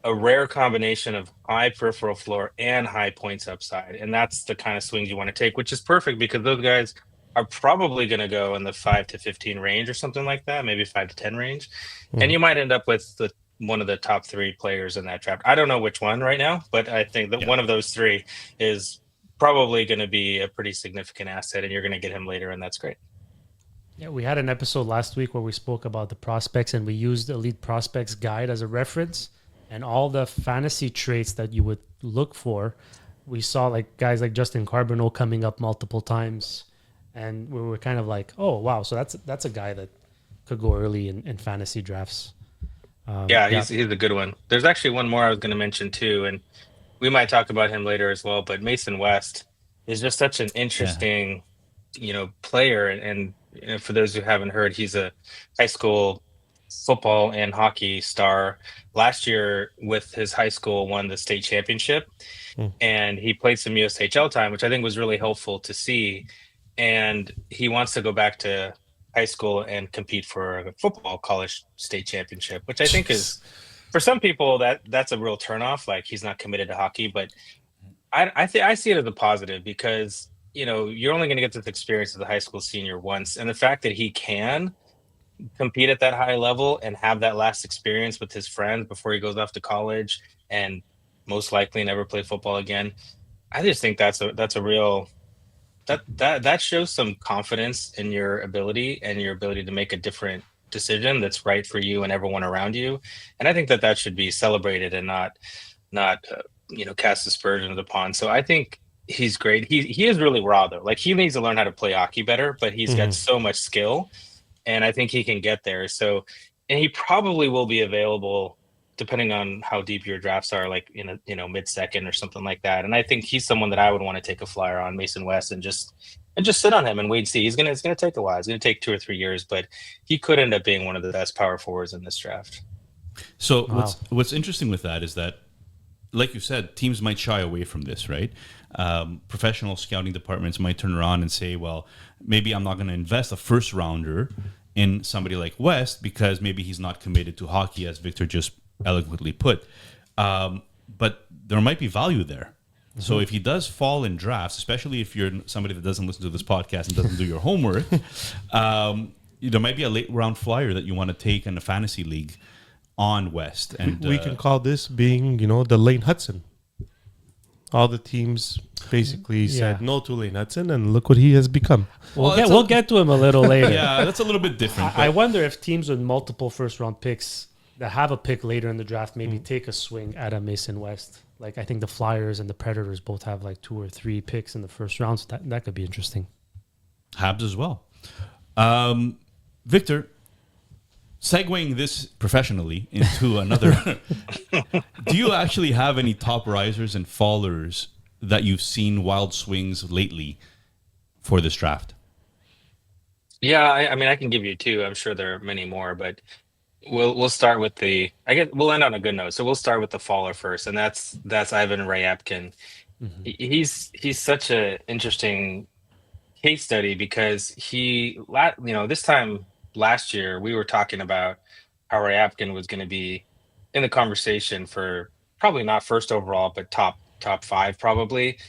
a rare combination of high peripheral floor and high points upside. And that's the kind of swings you want to take, which is perfect because those guys are probably going to go in the 5 to 15 range or something like that, maybe 5 to 10 range. And you might end up with one of the top three players in that draft. I don't know which one right now, but I think that one of those three is probably going to be a pretty significant asset, and you're going to get him later, and that's great. Yeah, we had an episode last week where we spoke about the prospects, and we used the Elite Prospects Guide as a reference, and all the fantasy traits that you would look for. We saw like guys like Justin Carbonneau coming up multiple times, and we were kind of like, oh wow, so that's a guy that could go early in fantasy drafts. He's a good one. There's actually one more I was going to mention too, and we might talk about him later as well. But Mason West is just such an interesting, player. And for those who haven't heard, he's a high school football and hockey star. Last year with his high school won the state championship, and he played some USHL time, which I think was really helpful to see. And he wants to go back to high school and compete for a football college state championship, which I think is, for some people, that's a real turnoff. Like, he's not committed to hockey, but I see it as a positive because, you're only going to get this experience as a high school senior once. And the fact that he can compete at that high level and have that last experience with his friends before he goes off to college and most likely never play football again, I just think that's a real, that shows some confidence in your ability and your ability to make a different decision that's right for you and everyone around you. And I think that should be celebrated and not cast aspersions upon. So I think he's great. He is really raw though. Like he needs to learn how to play hockey better, but he's got so much skill, and I think he can get there. So, and he probably will be available depending on how deep your drafts are, like in a mid-second or something like that. And I think he's someone that I would want to take a flyer on, Mason West, and just sit on him and wait and see. It's gonna take a while. It's gonna take 2 or 3 years, but he could end up being one of the best power forwards in this draft. So what's interesting with that is that, like you said, teams might shy away from this, right? Professional scouting departments might turn around and say, well, maybe I'm not going to invest a first rounder in somebody like West because maybe he's not committed to hockey, as Victor just eloquently put. But there might be value there. So if he does fall in drafts, especially if you're somebody that doesn't listen to this podcast and doesn't do your homework, there might be a late round flyer that you want to take in a fantasy league on West. And we can call this being, the Lane Hudson. All the teams basically said no to Lane Hudson, and look what he has become. We'll get to him a little later. Yeah, that's a little bit different. I wonder if teams with multiple first-round picks that have a pick later in the draft maybe take a swing at a Mason West. Like, I think the Flyers and the Predators both have like 2 or 3 picks in the first round, so that could be interesting. Habs as well. Victor, segueing this professionally into another, do you actually have any top risers and fallers that you've seen wild swings lately for this draft? Yeah, I mean, I can give you 2. I'm sure there are many more, but we'll start with we'll end on a good note. So we'll start with the faller first, and that's Ivan Ryabkin. He's such an interesting case study because this time last year we were talking about how Ryabkin was going to be in the conversation for probably not first overall, but top 5 probably.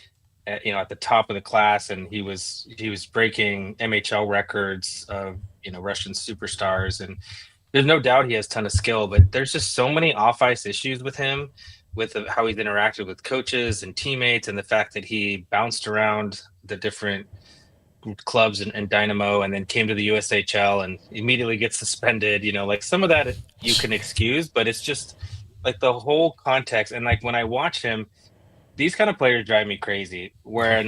At the top of the class, and he was breaking MHL records of Russian superstars, and there's no doubt he has a ton of skill, but there's just so many off-ice issues with him, with how he's interacted with coaches and teammates, and the fact that he bounced around the different clubs and Dynamo, and then came to the USHL and immediately gets suspended. Like some of that you can excuse, but it's just like the whole context. And like when I watch him, these kind of players drive me crazy. Where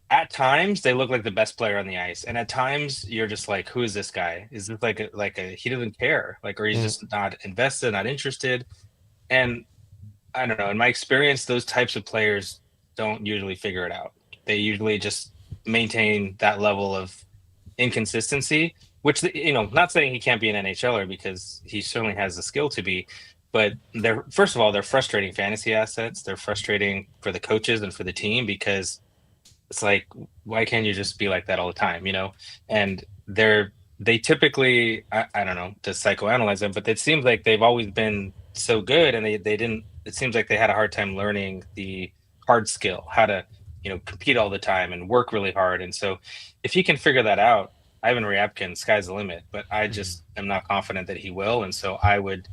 at times they look like the best player on the ice, and at times you're just like, who is this guy? Is this like a he doesn't care, like, or he's just not invested, not interested? And I don't know. In my experience, those types of players don't usually figure it out. They usually just maintain that level of inconsistency, which, not saying he can't be an NHLer, because he certainly has the skill to be, but they're frustrating fantasy assets. They're frustrating for the coaches and for the team, because it's like, why can't you just be like that all the time? And they typically, I don't know to psychoanalyze them, but it seems like they've always been so good, and they didn't, it seems like they had a hard time learning the hard skill, how to compete all the time and work really hard. And so if he can figure that out, Ivan Ryabkin, sky's the limit. But I just am not confident that he will. And so I'm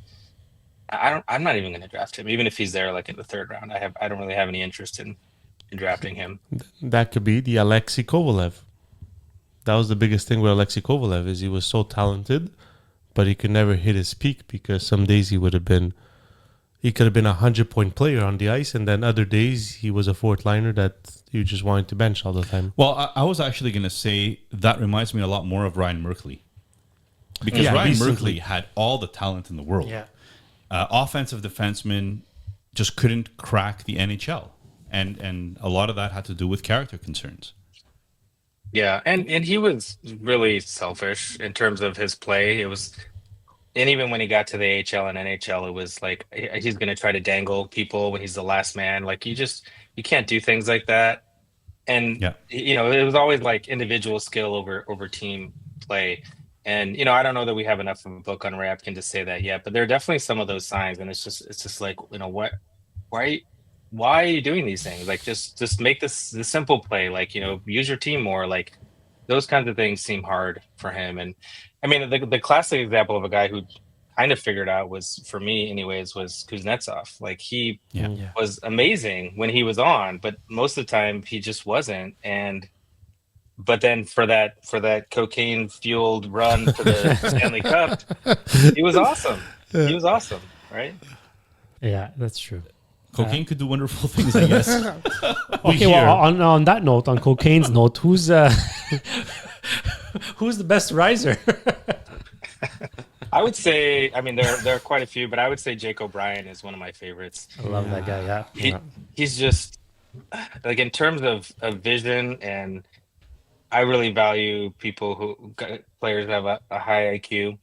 not even going to draft him, even if he's there like in the 3rd round. I don't really have any interest in drafting him. That could be the Alexei Kovalev. That was the biggest thing with Alexei Kovalev, is he was so talented, but he could never hit his peak, because some days he could have been a 100-point player on the ice, and then other days he was a 4th liner that you just wanted to bench all the time. Well, I was actually going to say that reminds me a lot more of Ryan Merkley, because Ryan Merkley had all the talent in the world. Yeah. Offensive defenseman, just couldn't crack the NHL, and a lot of that had to do with character concerns. Yeah, and he was really selfish in terms of his play. And even when he got to the AHL and NHL, it was like he's going to try to dangle people when he's the last man. Like you can't do things like that. And it was always like individual skill over team play. And I don't know that we have enough of a book on Ryabkin to say that yet, but there are definitely some of those signs. And it's just like, what? Why are you doing these things? Like just make the simple play. Like use your team more. Like those kinds of things seem hard for him. And I mean, the classic example of a guy who kind of figured out was Kuznetsov. Like he was amazing when he was on, but most of the time he just wasn't. But then for that cocaine fueled run to the Stanley Cup, he was awesome. He was awesome, right? Yeah, that's true. Cocaine could do wonderful things, I guess. Okay, well, on that note, on cocaine's note, who's who's the best riser? I would say, I mean, there are quite a few, but I would say Jake O'Brien is one of my favorites. I love that guy. Yeah. He's just like in terms of vision, and I really value people players who have a high IQ,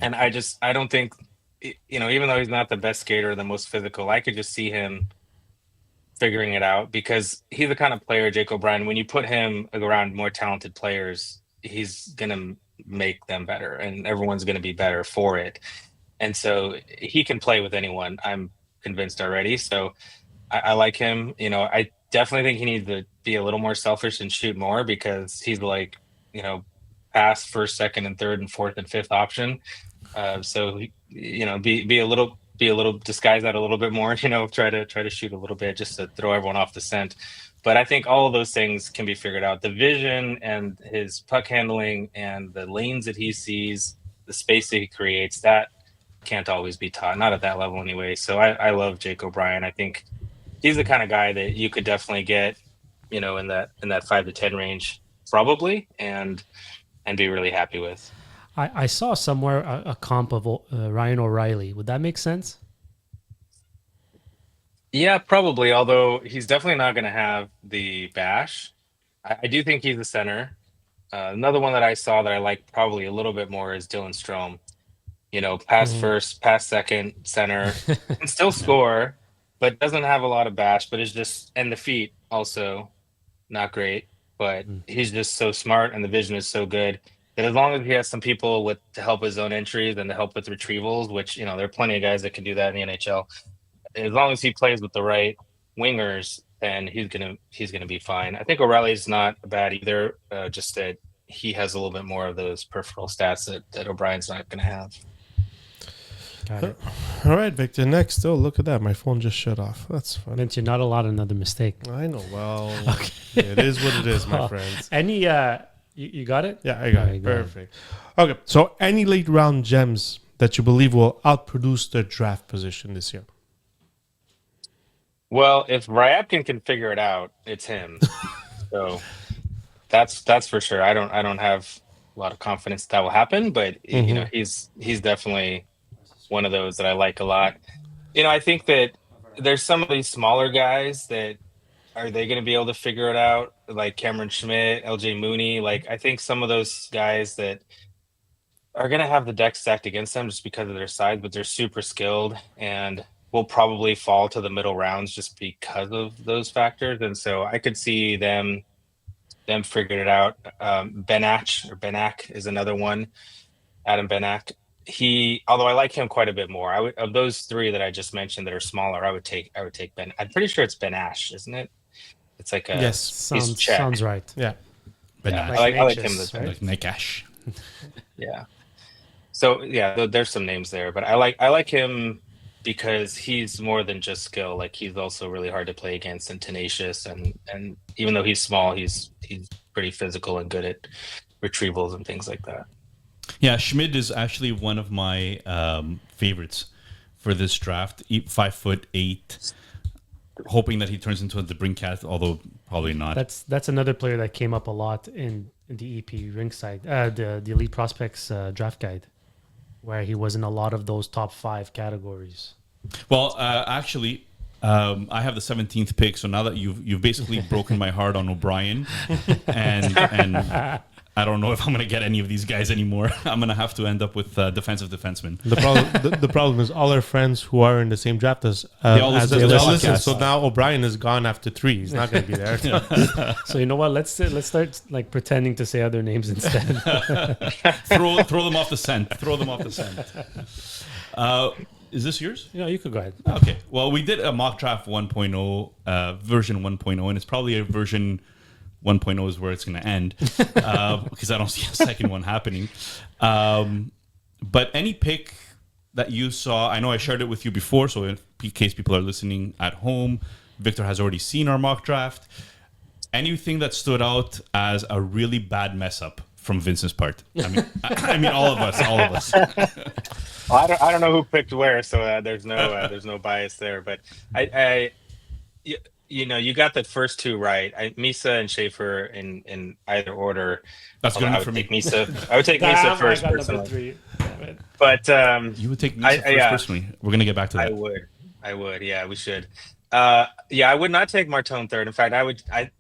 and I don't think, even though he's not the best skater or the most physical, I could just see him figuring it out, because he's the kind of player, Jake O'Brien, when you put him around more talented players, he's gonna make them better, and everyone's gonna be better for it. And so he can play with anyone, I'm convinced already. So I like him. I definitely think he needs to be a little more selfish and shoot more, because he's like, pass first, second, and third, and fourth, and fifth option. So be a little disguise that a little bit more. Try to shoot a little bit just to throw everyone off the scent. But I think all of those things can be figured out. The vision and his puck handling and the lanes that he sees, the space that he creates, that can't always be taught, not at that level anyway. So I love Jake O'Brien. I think he's the kind of guy that you could definitely get, in that 5 to 10 range, probably, and be really happy with. I saw somewhere a comp of Ryan O'Reilly. Would that make sense? Yeah, probably. Although he's definitely not going to have the bash. I do think he's the center. Another one that I saw that I like probably a little bit more is Dylan Strome. Pass first, pass second, center, and still score, but doesn't have a lot of bash. But it's just, and the feet also not great. But he's just so smart, and the vision is so good that as long as he has some people to help his own entries and to help with retrievals, which there are plenty of guys that can do that in the NHL. As long as he plays with the right wingers, then he's gonna be fine. I think O'Reilly's not bad either. Just that he has a little bit more of those peripheral stats that O'Brien's not gonna have. Got it. All right, Victor. Next, look at that. My phone just shut off. That's funny. Meant you're not allowed another mistake. I know. Well, it is what it is, my friends. Any you got it? Yeah, I got it. Perfect. Okay, so any late round gems that you believe will outproduce their draft position this year? Well, if Ryabkin can figure it out, it's him. So that's for sure. I don't have a lot of confidence that will happen, but he's definitely one of those that I like a lot. I think that there's some of these smaller guys that are they going to be able to figure it out, like Cameron Schmidt, LJ Mooney. Like, I think some of those guys that are going to have the deck stacked against them just because of their size, but they're super skilled and will probably fall to the middle rounds just because of those factors. And so I could see them figuring it out. Benak is another one. Adam Benak. Although I like him quite a bit more. Of those three that I just mentioned that are smaller, I would take Ben. I'm pretty sure it's Ben Ash, isn't it? It's like yes, sounds right. Yeah, Ben Ash. I like him. Like Nick Ash. Yeah. So yeah, there's some names there, but I like him because he's more than just skill. Like, he's also really hard to play against and tenacious, and even though he's small, he's pretty physical and good at retrievals and things like that. Yeah, Schmidt is actually one of my favorites for this draft. 5'8", hoping that he turns into a DeBrincat, although probably not. That's another player that came up a lot in the EP Ringside, the Elite Prospects draft guide, where he was in a lot of those top 5 categories. Well, actually, I have the 17th pick, so now that you've basically broken my heart on O'Brien, and I don't know if I'm going to get any of these guys anymore. I'm going to have to end up with defensive defensemen. The problem is all our friends who are in the same draft as listen. So now O'Brien is gone after 3. He's not going to be there. So you know what? Let's start like pretending to say other names instead. throw them off the scent. Throw them off the scent. Is this yours? Yeah, you could go ahead. Okay. Well, we did a mock draft 1.0, version 1.0, and it's probably a version 1.0 is where it's going to end because I don't see a second one happening. But any pick that you saw, I know I shared it with you before, so in case people are listening at home, Victor has already seen our mock draft. Anything that stood out as a really bad mess up from Vincent's part? I mean, all of us. Well, I don't know who picked where, so there's no bias there. But I you, you know, you got the first two right. Misa and Schaefer in either order. That's good Although I enough would for take me. Misa. I would take Misa Damn, I first got number personally. 3. Damn it. But You would take Misa first personally. We're gonna get back to I that. would. I would. Yeah, we should. Yeah, I would not take Martone third. In fact, I would. I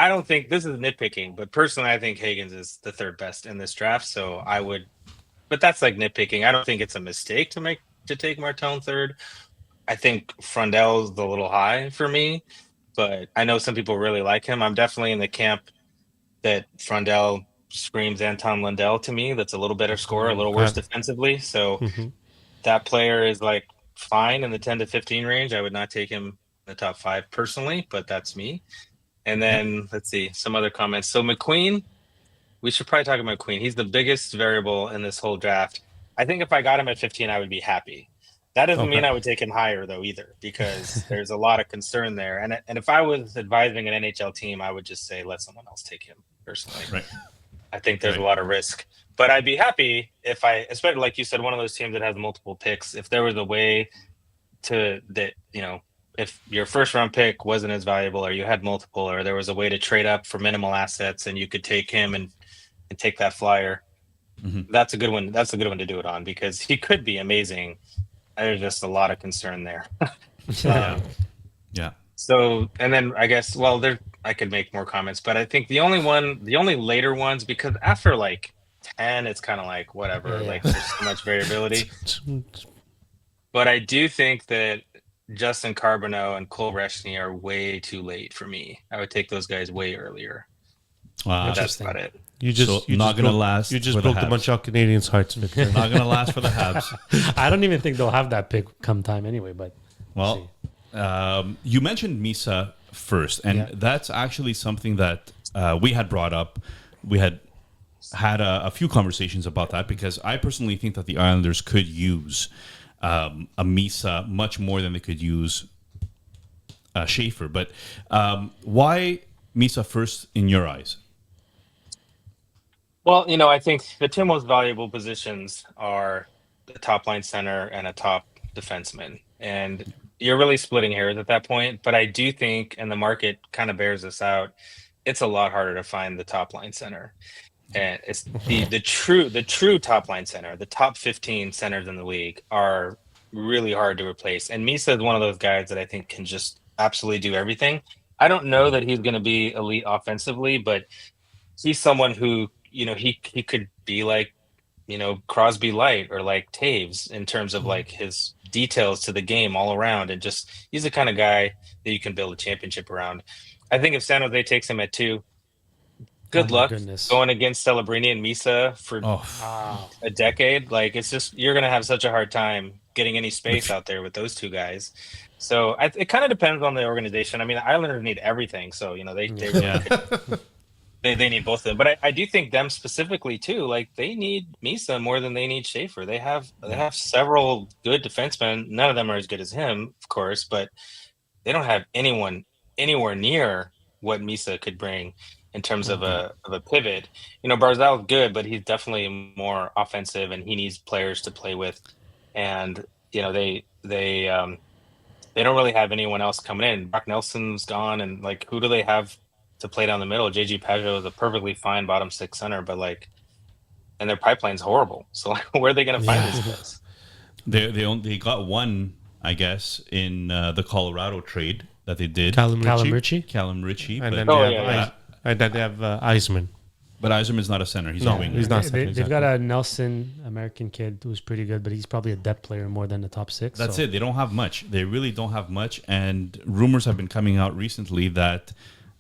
don't think this is nitpicking, but personally, I think Higgins is the third best in this draft. So I would. But that's like nitpicking. I don't think it's a mistake to take Martone third. I think Frundell's a little high for me, but I know some people really like him. I'm definitely in the camp that Frundell screams Anton Lundell to me. That's a little better scorer, a little worse defensively. So that player is like fine in the 10 to 15 range. I would not take him in the top 5 personally, but that's me. And then let's see some other comments. So McQueen, we should probably talk about McQueen. He's the biggest variable in this whole draft. I think if I got him at 15, I would be happy. That doesn't mean I would take him higher though either, because there's a lot of concern there. And if I was advising an NHL team, I would just say let someone else take him personally. Right. I think there's a lot of risk, but I'd be happy if especially like you said, one of those teams that has multiple picks, if there was a way if your first round pick wasn't as valuable, or you had multiple, or there was a way to trade up for minimal assets and you could take him and take that flyer. That's a good one. That's a good one to do it on, because he could be amazing. There's just a lot of concern there. Yeah. So, and then I guess, I could make more comments, but I think the only later ones, because after like 10, it's kind of like whatever, like there's so much variability. But I do think that Justin Carbonneau and Cole Reshny are way too late for me. I would take those guys way earlier. Wow. But that's about it. You just not gonna broke- last You just for the broke a Habs. bunch of Canadians' hearts, Victor. Not gonna last for the Habs. I don't even think they'll have that pick come time anyway, but Well, you mentioned Misa first, and that's actually something that we had brought up. We had a few conversations about that, because I personally think that the Islanders could use a Misa much more than they could use Schaefer. But why Misa first in your eyes? Well, I think the two most valuable positions are the top line center and a top defenseman. And you're really splitting hairs at that point. But I do think, and the market kind of bears this out, it's a lot harder to find the top line center. And it's the true top line center, the top 15 centers in the league are really hard to replace. And Misa is one of those guys that I think can just absolutely do everything. I don't know that he's going to be elite offensively, but he's someone who, he could be like, Crosby light, or like Taves, in terms of like his details to the game all around. And just, he's the kind of guy that you can build a championship around. I think if San Jose takes him at 2, good luck going against Celebrini and Misa for a decade. Like, it's just, you're going to have such a hard time getting any space out there with those two guys. So it kind of depends on the organization. I mean, the Islanders need everything. So, they really they need both of them. But I do think them specifically too, like they need Misa more than they need Schaefer. They have several good defensemen. None of them are as good as him, of course, but they don't have anyone anywhere near what Misa could bring in terms of a pivot. Barzal's good, but he's definitely more offensive, and he needs players to play with. And they don't really have anyone else coming in. Brock Nelson's gone, and like, who do they have to play down the middle? JG Pajot is a perfectly fine bottom 6 center, but and their pipeline's horrible. So where are they going to find this guys? They got one, I guess, in the Colorado trade that they did. Callum Ritchie. Callum Ritchie. And But, then they have Eisman. but Eisman's not a center. He's a winger. he's not. they've got a Nelson American kid who's pretty good, but he's probably a depth player more than the top 6. That's it. They don't have much. They really don't have much. And rumors have been coming out recently that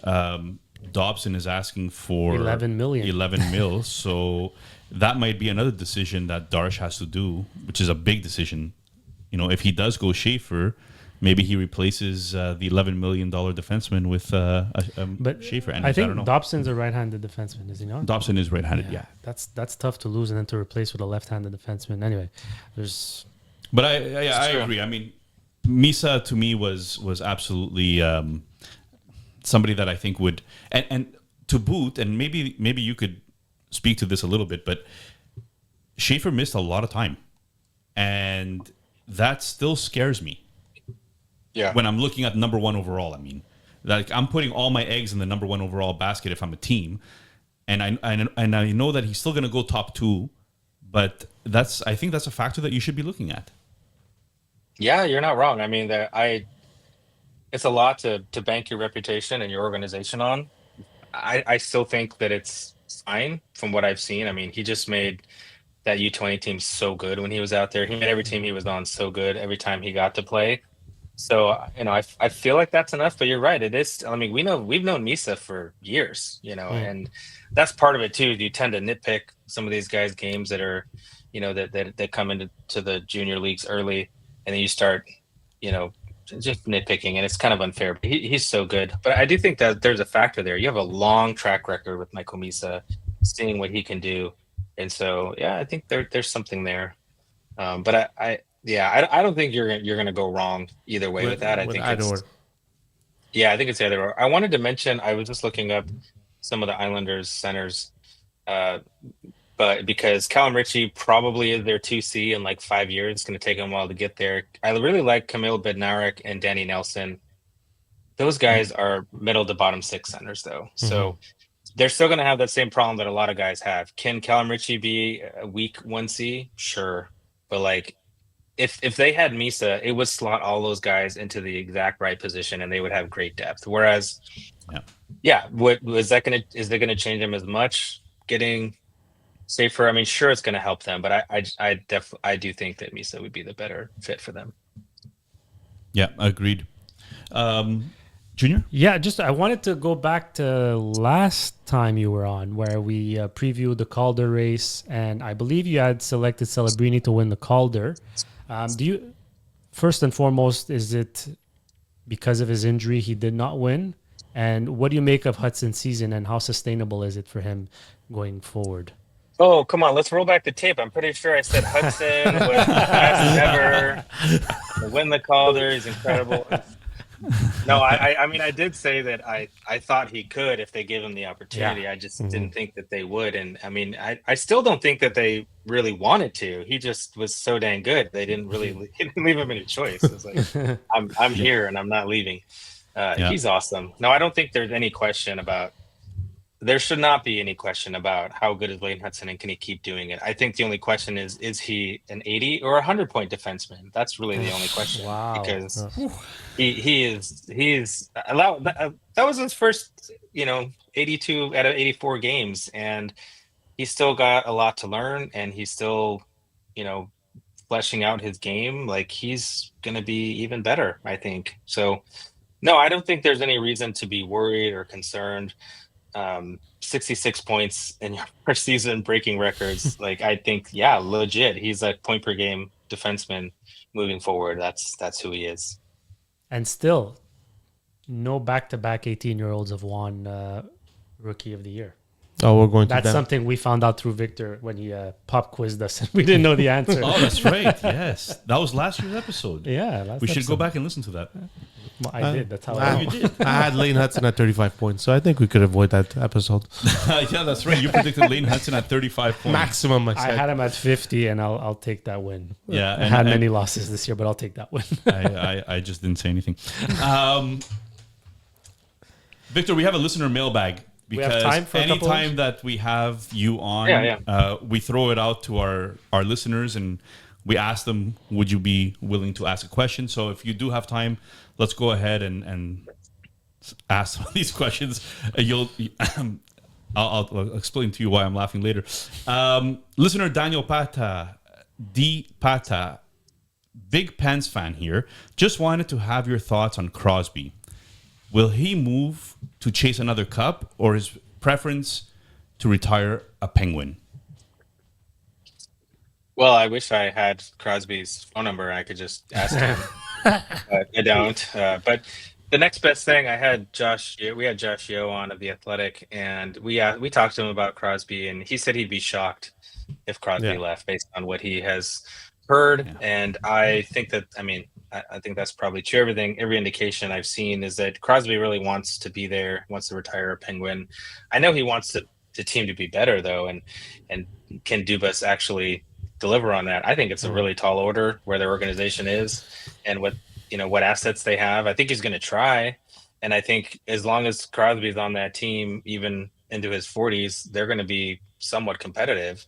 Dobson is asking for 11 million. 11 mil. So that might be another decision that Darsh has to do, which is a big decision. If he does go Schaefer, maybe he replaces the $11 million defenseman with Schaefer. And I don't think know. Dobson's a right-handed defenseman, is he not? Dobson is right-handed. Yeah. That's tough to lose and then to replace with a left-handed defenseman. Anyway, But I agree. I mean, Misa to me was absolutely somebody that I think would, and to boot, and maybe you could speak to this a little bit, but Schaefer missed a lot of time. and that still scares me. Yeah. When I'm looking at number one overall, I mean, like I'm putting all my eggs in the number one overall basket if I'm a team, and I know that he's still going to go top two, but I think that's a factor that you should be looking at. Yeah, you're not wrong. I mean, it's a lot to bank your reputation and your organization on. I still think that it's fine from what I've seen. I mean, he just made that U20 team so good when he was out there. He made every team he was on so good every time he got to play. So, I feel like that's enough, but you're right. It is. I mean, we've known Misa for years, and that's part of it too. You tend to nitpick some of these guys' games that are, that come into the junior leagues early, and then you start, just nitpicking, and it's kind of unfair. But he's so good. But I do think that there's a factor there. You have a long track record with Michael Misa, seeing what he can do, and so yeah, I think there's something there. But I don't think you're gonna go wrong either way with that. I think it's the other way. I wanted to mention, I was just looking up some of the Islanders centers, but because Callum Ritchie probably is their 2C in like 5 years, it's going to take them a while to get there. I really like Kamil Bednarek and Danny Nelson. Those guys are middle to bottom six centers, though. So they're still going to have that same problem that a lot of guys have. Can Callum Ritchie be a weak 1C? Sure. But like, if they had Misa, it would slot all those guys into the exact right position, and they would have great depth. Whereas, is that going to change them as much? Getting safer. I mean, sure, it's going to help them, but I do think that Misa would be the better fit for them. Yeah, agreed. Junior? Yeah, I wanted to go back to last time you were on, where we previewed the Calder race, and I believe you had selected Celebrini to win the Calder. First and foremost, is it because of his injury he did not win? And what do you make of Hudson's season, and how sustainable is it for him going forward? Oh, come on, let's roll back the tape. I'm pretty sure I said Hudson was the best ever. To win the Calder, he's incredible. No, I mean, I did say that I thought he could if they gave him the opportunity. I just didn't think that they would. And I mean, I still don't think that they really wanted to. He just was so dang good. They didn't leave him any choice. It's like, I'm here and I'm not leaving. He's awesome. No, I don't think there's any question about, there should not be any question about how good is Blaine Hudson and can he keep doing it. I think the only question is he an 80 or 100-point defenseman? That's really the only question. Wow. Because he's allowed, that was his first, 82 out of 84 games, and he's still got a lot to learn, and he's still, fleshing out his game. Like, he's going to be even better, I think. So, no, I don't think there's any reason to be worried or concerned. 66 points in your first season, breaking records. Like, I think, legit. He's a point per game defenseman moving forward. That's who he is. And still, no back-to-back 18-year-olds have won Rookie of the Year. Oh, we're going to That's something we found out through Victor when he pop quizzed us, and we didn't know the answer. Oh, that's right. Yes, that was last year's episode. Yeah, we should go back and listen to that. Well, I did. That's how I you did. I had Lane Hudson at 35 points, so I think we could avoid that episode. Yeah, that's right. You predicted Lane Hudson at 35 points. Maximum, I I said. had him at 50, and I'll take that win. Yeah, I had many losses this year, but I'll take that win. I just didn't say anything. Victor, we have a listener mailbag. Because time for anytime that we have you on, we throw it out to our listeners and we ask them, would you be willing to ask a question? So if you do have time, let's go ahead and ask some of these questions. I'll explain to you why I'm laughing later. Listener Daniel Pata, big Pens fan here, just wanted to have your thoughts on Crosby. Will he move to chase another cup, or his preference to retire a Penguin? Well, I wish I had Crosby's phone number and I could just ask him. I don't. But the next best thing, we had Josh Yeo on of The Athletic, and we talked to him about Crosby, and he said he'd be shocked if Crosby left based on what he has heard. Yeah. And I think that, I think that's probably true. Every indication I've seen is that Crosby really wants to be there, wants to retire a Penguin. I know he wants the team to be better, though, and can Dubas actually deliver on that. I think it's a really tall order where their organization is and what assets they have. I think he's going to try. And I think as long as Crosby's on that team, even into his 40s, they're going to be somewhat competitive.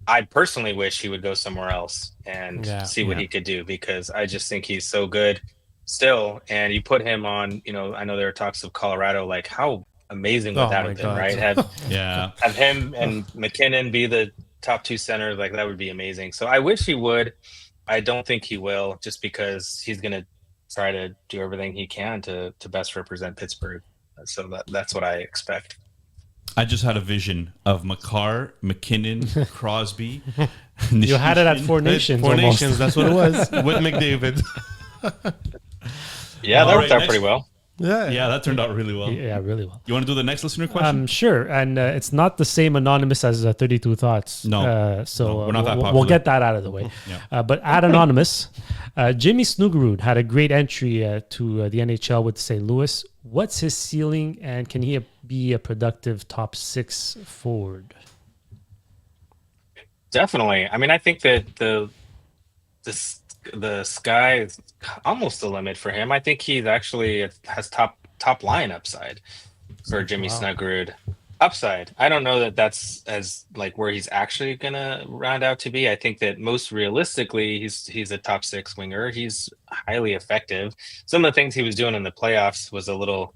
I personally wish he would go somewhere else and see what he could do, because I just think he's so good still. And you put him on, I know there are talks of Colorado, like how amazing would that have been, right? Have him and McKinnon be the top two centers, like that would be amazing. So I wish he would. I don't think he will, just because he's going to try to do everything he can to best represent Pittsburgh. So that's what I expect. I just had a vision of Makar, McKinnon, Crosby. You had it at Four Nations. Four almost. Nations, that's what it was with McDavid. Yeah, that worked out pretty well. Yeah, that turned out really well. Yeah, really well. You want to do the next listener question? Sure. And it's not the same anonymous as 32 Thoughts. No. We're not that popular. we'll get that out of the way. But at anonymous, Jimmy Snuggerud had a great entry to the NHL with St. Louis. What's his ceiling, and can he be a productive top six forward? Definitely. I mean, I think that the sky is almost the limit for him. I think he actually has top line upside for Jimmy Snuggerud. Upside. I don't know that that's as like where he's actually gonna round out to be. I think that most realistically, he's a top six winger. He's highly effective. Some of the things he was doing in the playoffs was a little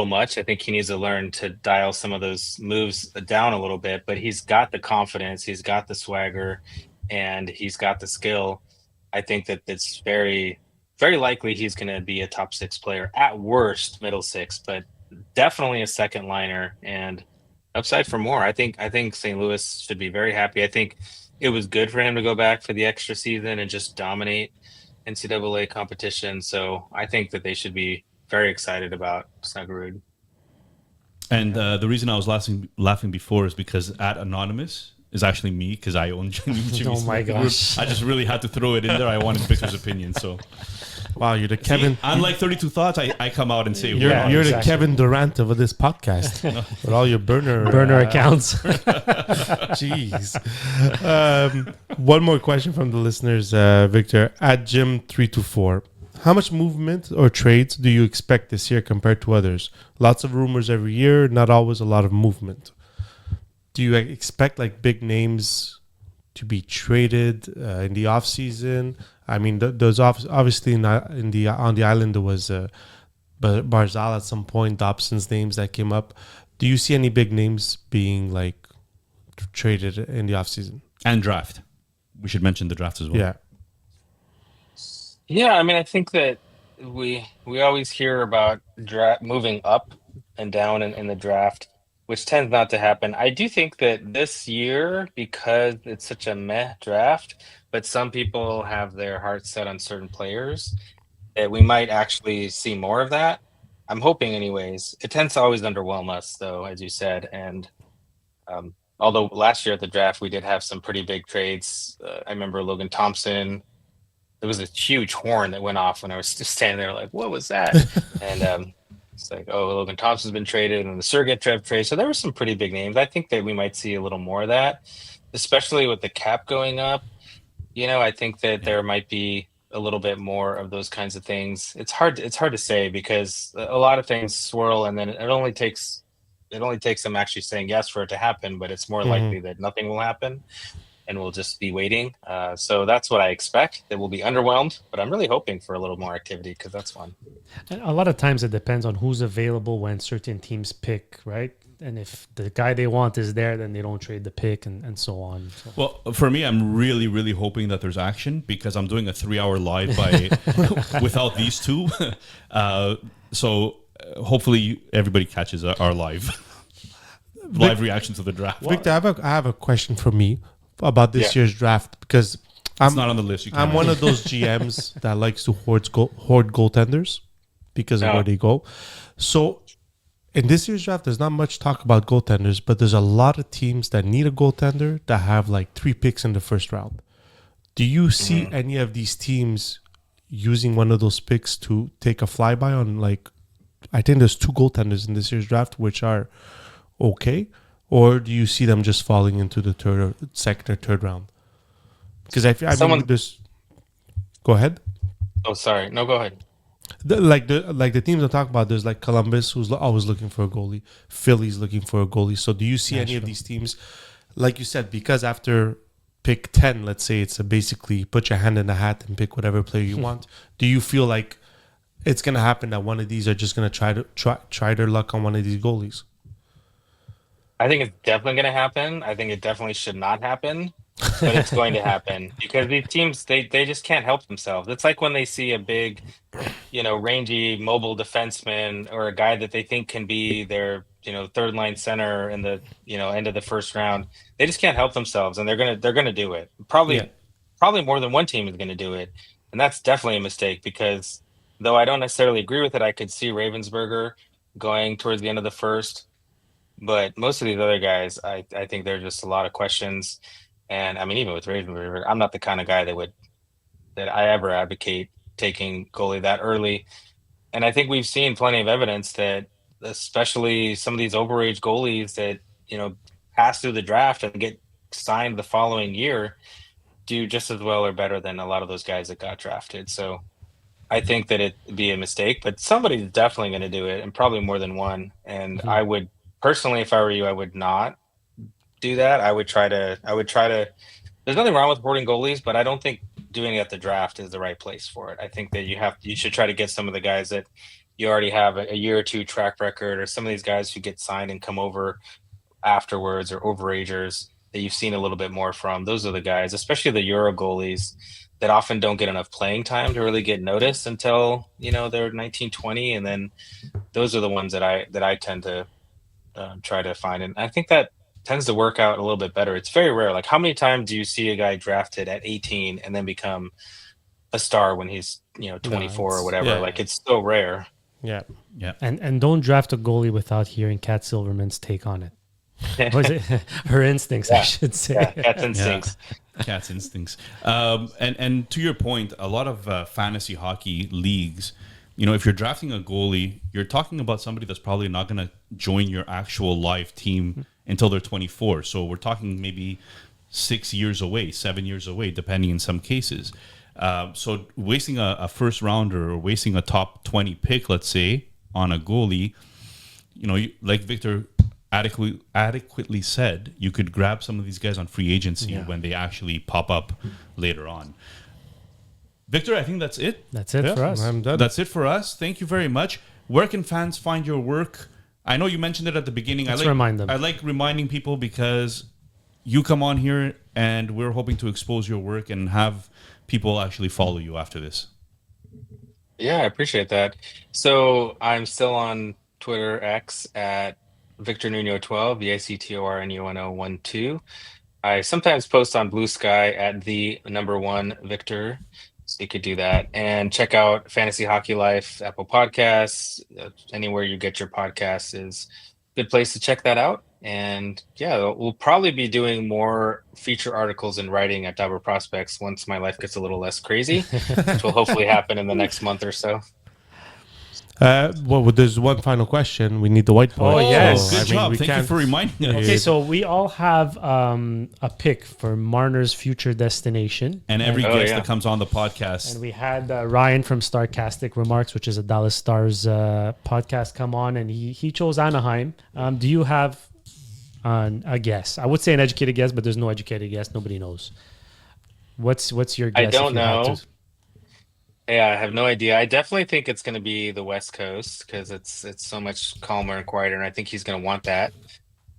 much. I think he needs to learn to dial some of those moves down a little bit. But he's got the confidence, he's got the swagger, and he's got the skill. I think that it's very, very likely he's going to be a top six player, at worst middle six, but definitely a second liner and upside for more. I think St. Louis should be very happy. I think it was good for him to go back for the extra season and just dominate NCAA competition. So I think that they should be very excited about Snuggerud. And the reason I was laughing before is because at Anonymous is actually me, because I own Jimmy. Oh my gosh. I just really had to throw it in there. I wanted Victor's opinion. So, wow, you're the Kevin. See, unlike 32 Thoughts, I come out and say, You're exactly. the Kevin Durant of this podcast with all your burner accounts. Jeez. One more question from the listeners, Victor. At Jim324, how much movement or trades do you expect this year compared to others? Lots of rumors every year, not always a lot of movement. Do you expect like big names to be traded in the off season? I mean, there's obviously on the island there was Barzal at some point, Dobson's names that came up. Do you see any big names being like traded in the off season and draft? We should mention the draft as well. Yeah. I mean, I think that we always hear about moving up and down in the draft, which tends not to happen. I do think that this year, because it's such a meh draft, but some people have their hearts set on certain players, that we might actually see more of that. I'm hoping anyways. It tends to always underwhelm us, though, as you said. And although last year at the draft, we did have some pretty big trades. I remember Logan Thompson. There was a huge horn that went off when I was just standing there like, what was that? And it's like, oh, Logan Thompson's been traded and the Sergachev trade. So there were some pretty big names. I think that we might see a little more of that, especially with the cap going up. I think that there might be a little bit more of those kinds of things. It's hard to say, because a lot of things swirl, and then it only takes them actually saying yes for it to happen, but it's more likely that nothing will happen and we'll just be waiting. So that's what I expect, that we'll be underwhelmed, but I'm really hoping for a little more activity, because that's fun. And a lot of times it depends on who's available when certain teams pick, right? And if the guy they want is there, then they don't trade the pick and so on. So. Well, for me, I'm really, really hoping that there's action, because I'm doing a 3-hour live without these two. So hopefully everybody catches our live reaction to the draft. Victor, I have a question for me about this year's draft, because it's not on the list. I'm one of those GMs that likes to hoard goaltenders because of where they go. So in this year's draft, there's not much talk about goaltenders, but there's a lot of teams that need a goaltender that have like 3 picks in the first round. Do you see any of these teams using one of those picks to take a flyby on, like, I think there's 2 goaltenders in this year's draft which are okay, or do you see them just falling into the second or third round? Because I Someone- mean, there's. Go ahead. Oh, sorry. No, go ahead. The teams I'm talking about, there's like Columbus, who's always looking for a goalie. Philly's looking for a goalie. So do you see any of these teams, like you said, because after pick 10, let's say it's basically put your hand in the hat and pick whatever player you want. Do you feel like it's going to happen that one of these are just going to try their luck on one of these goalies? I think it's definitely going to happen. I think it definitely should not happen, but it's going to happen because these teams they just can't help themselves. It's like when they see a big, rangy mobile defenseman or a guy that they think can be their, third line center in the, end of the first round. They just can't help themselves, and they're gonna do it. Probably more than one team is gonna do it, and that's definitely a mistake because though I don't necessarily agree with it, I could see Ravensburger going towards the end of the first. But most of these other guys, I think there are just a lot of questions. And I mean, even with Ravensburger, I'm not the kind of guy that I ever advocate taking goalie that early. And I think we've seen plenty of evidence that especially some of these overage goalies that, pass through the draft and get signed the following year do just as well or better than a lot of those guys that got drafted. So I think that it'd be a mistake, but somebody's definitely going to do it, and probably more than one. And I would personally, if I were you, I would not do that. I would try to. There's nothing wrong with boarding goalies, but I don't think doing it at the draft is the right place for it. I think that you should try to get some of the guys that you already have a year or two track record, or some of these guys who get signed and come over afterwards, or overagers that you've seen a little bit more from. Those are the guys, especially the Euro goalies, that often don't get enough playing time to really get noticed until they're 19, 20, and then those are the ones that I tend to try to find, and I think that tends to work out a little bit better. It's very rare. Like, how many times do you see a guy drafted at 18 and then become a star when he's 24 or whatever? Yeah. Like, it's so rare. Yeah. And don't draft a goalie without hearing Kat Silverman's take on it. Was it her instincts? I should say. Yeah, Cat's instincts. Cat's instincts. And to your point, a lot of fantasy hockey leagues, if you're drafting a goalie, you're talking about somebody that's probably not going to join your actual live team until they're 24. So we're talking maybe 6 years away, 7 years away, depending in some cases. So wasting a first rounder or wasting a top 20 pick, let's say, on a goalie, like Victor adequately said, you could grab some of these guys on free agency when they actually pop up later on. Victor, I think that's it. That's it for us. I'm done. That's it for us. Thank you very much. Where can fans find your work? I know you mentioned it at the beginning. Let's remind them. I like reminding people because you come on here and we're hoping to expose your work and have people actually follow you after this. Yeah, I appreciate that. So I'm still on Twitter X at Victor Nuno 12, VICTORNUNO 12. I sometimes post on Blue Sky at the #1 Victor. So you could do that, and check out Fantasy Hockey Life, Apple Podcasts, anywhere you get your podcasts is a good place to check that out. And yeah, we'll probably be doing more feature articles and writing at Dobber Prospects once my life gets a little less crazy, which will hopefully happen in the next month or so. Well, there's one final question. We need the whiteboard. Oh, yes. Good job. we Thank you can't- for reminding us. Okay, so we all have a pick for Marner's future destination. And every Oh, guest yeah. that comes on the podcast. And we had Ryan from Starcastic Remarks, which is a Dallas Stars podcast, come on, and he chose Anaheim. Do you have a guess? I would say an educated guess, but there's no educated guess. Nobody knows. What's your guess? I don't if you had know. to? Yeah, I have no idea. I definitely think it's going to be the West Coast because it's so much calmer and quieter, and I think he's going to want that.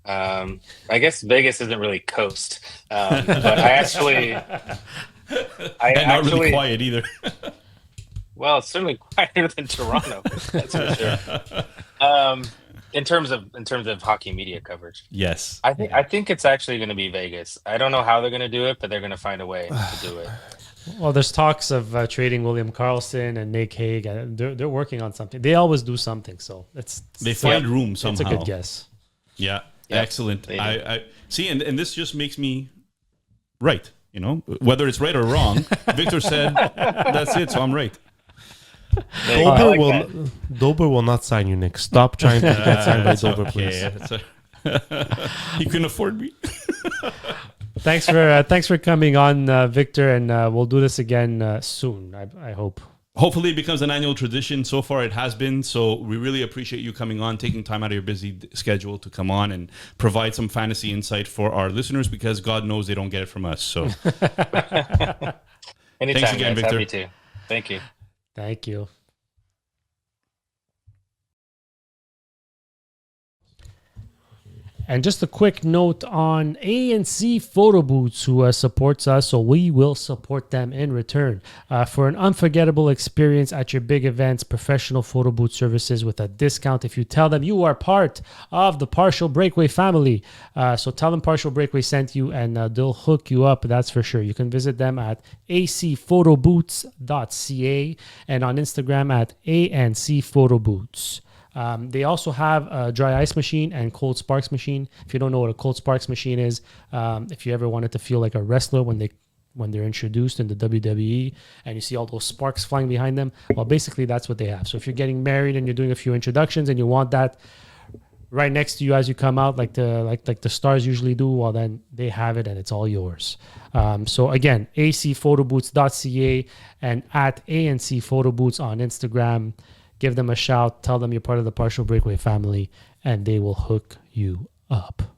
I guess Vegas isn't really coast, but And not really quiet either. Well, it's certainly quieter than Toronto. That's for sure. In terms of hockey media coverage, Yes. I think it's actually going to be Vegas. I don't know how they're going to do it, but they're going to find a way to do it. Well, there's talks of trading William Karlsson and Nick Hague. They're working on something. They always do something, so They find room somehow. It's a good guess. Yeah. Yeah, Excellent. they do. I see, and this just makes me right. Whether it's right or wrong, Victor said that's it, so I'm right. There you go. I like that. Dobber will not sign you, Nick. Stop trying to get signed by That's Dobber, okay. please. He couldn't afford me. Thanks for coming on, Victor, and we'll do this again soon. I hope. Hopefully it becomes an annual tradition. So far it has been. So we really appreciate you coming on, taking time out of your busy schedule to come on and provide some fantasy insight for our listeners, because God knows they don't get it from us. So Anytime, thanks again, guys. Victor. Happy to. Thank you. Thank you. And just a quick note on ANC Photo Booths, who supports us, so we will support them in return. For an unforgettable experience at your big events, professional photo booth services with a discount if you tell them you are part of the Partial Breakaway family. So tell them Partial Breakaway sent you, and they'll hook you up, that's for sure. You can visit them at acphotobooths.ca and on Instagram at ANC Photo Booths. They also have a dry ice machine and cold sparks machine. If you don't know what a cold sparks machine is, if you ever wanted to feel like a wrestler when they're introduced in the WWE and you see all those sparks flying behind them, well, basically that's what they have. So if you're getting married and you're doing a few introductions and you want that right next to you as you come out, like the stars usually do, well, then they have it and it's all yours. So again, acphotobooths.ca and at ANC Photo Booths on Instagram. Give them a shout. Tell them you're part of the Partial Breakaway family, and they will hook you up.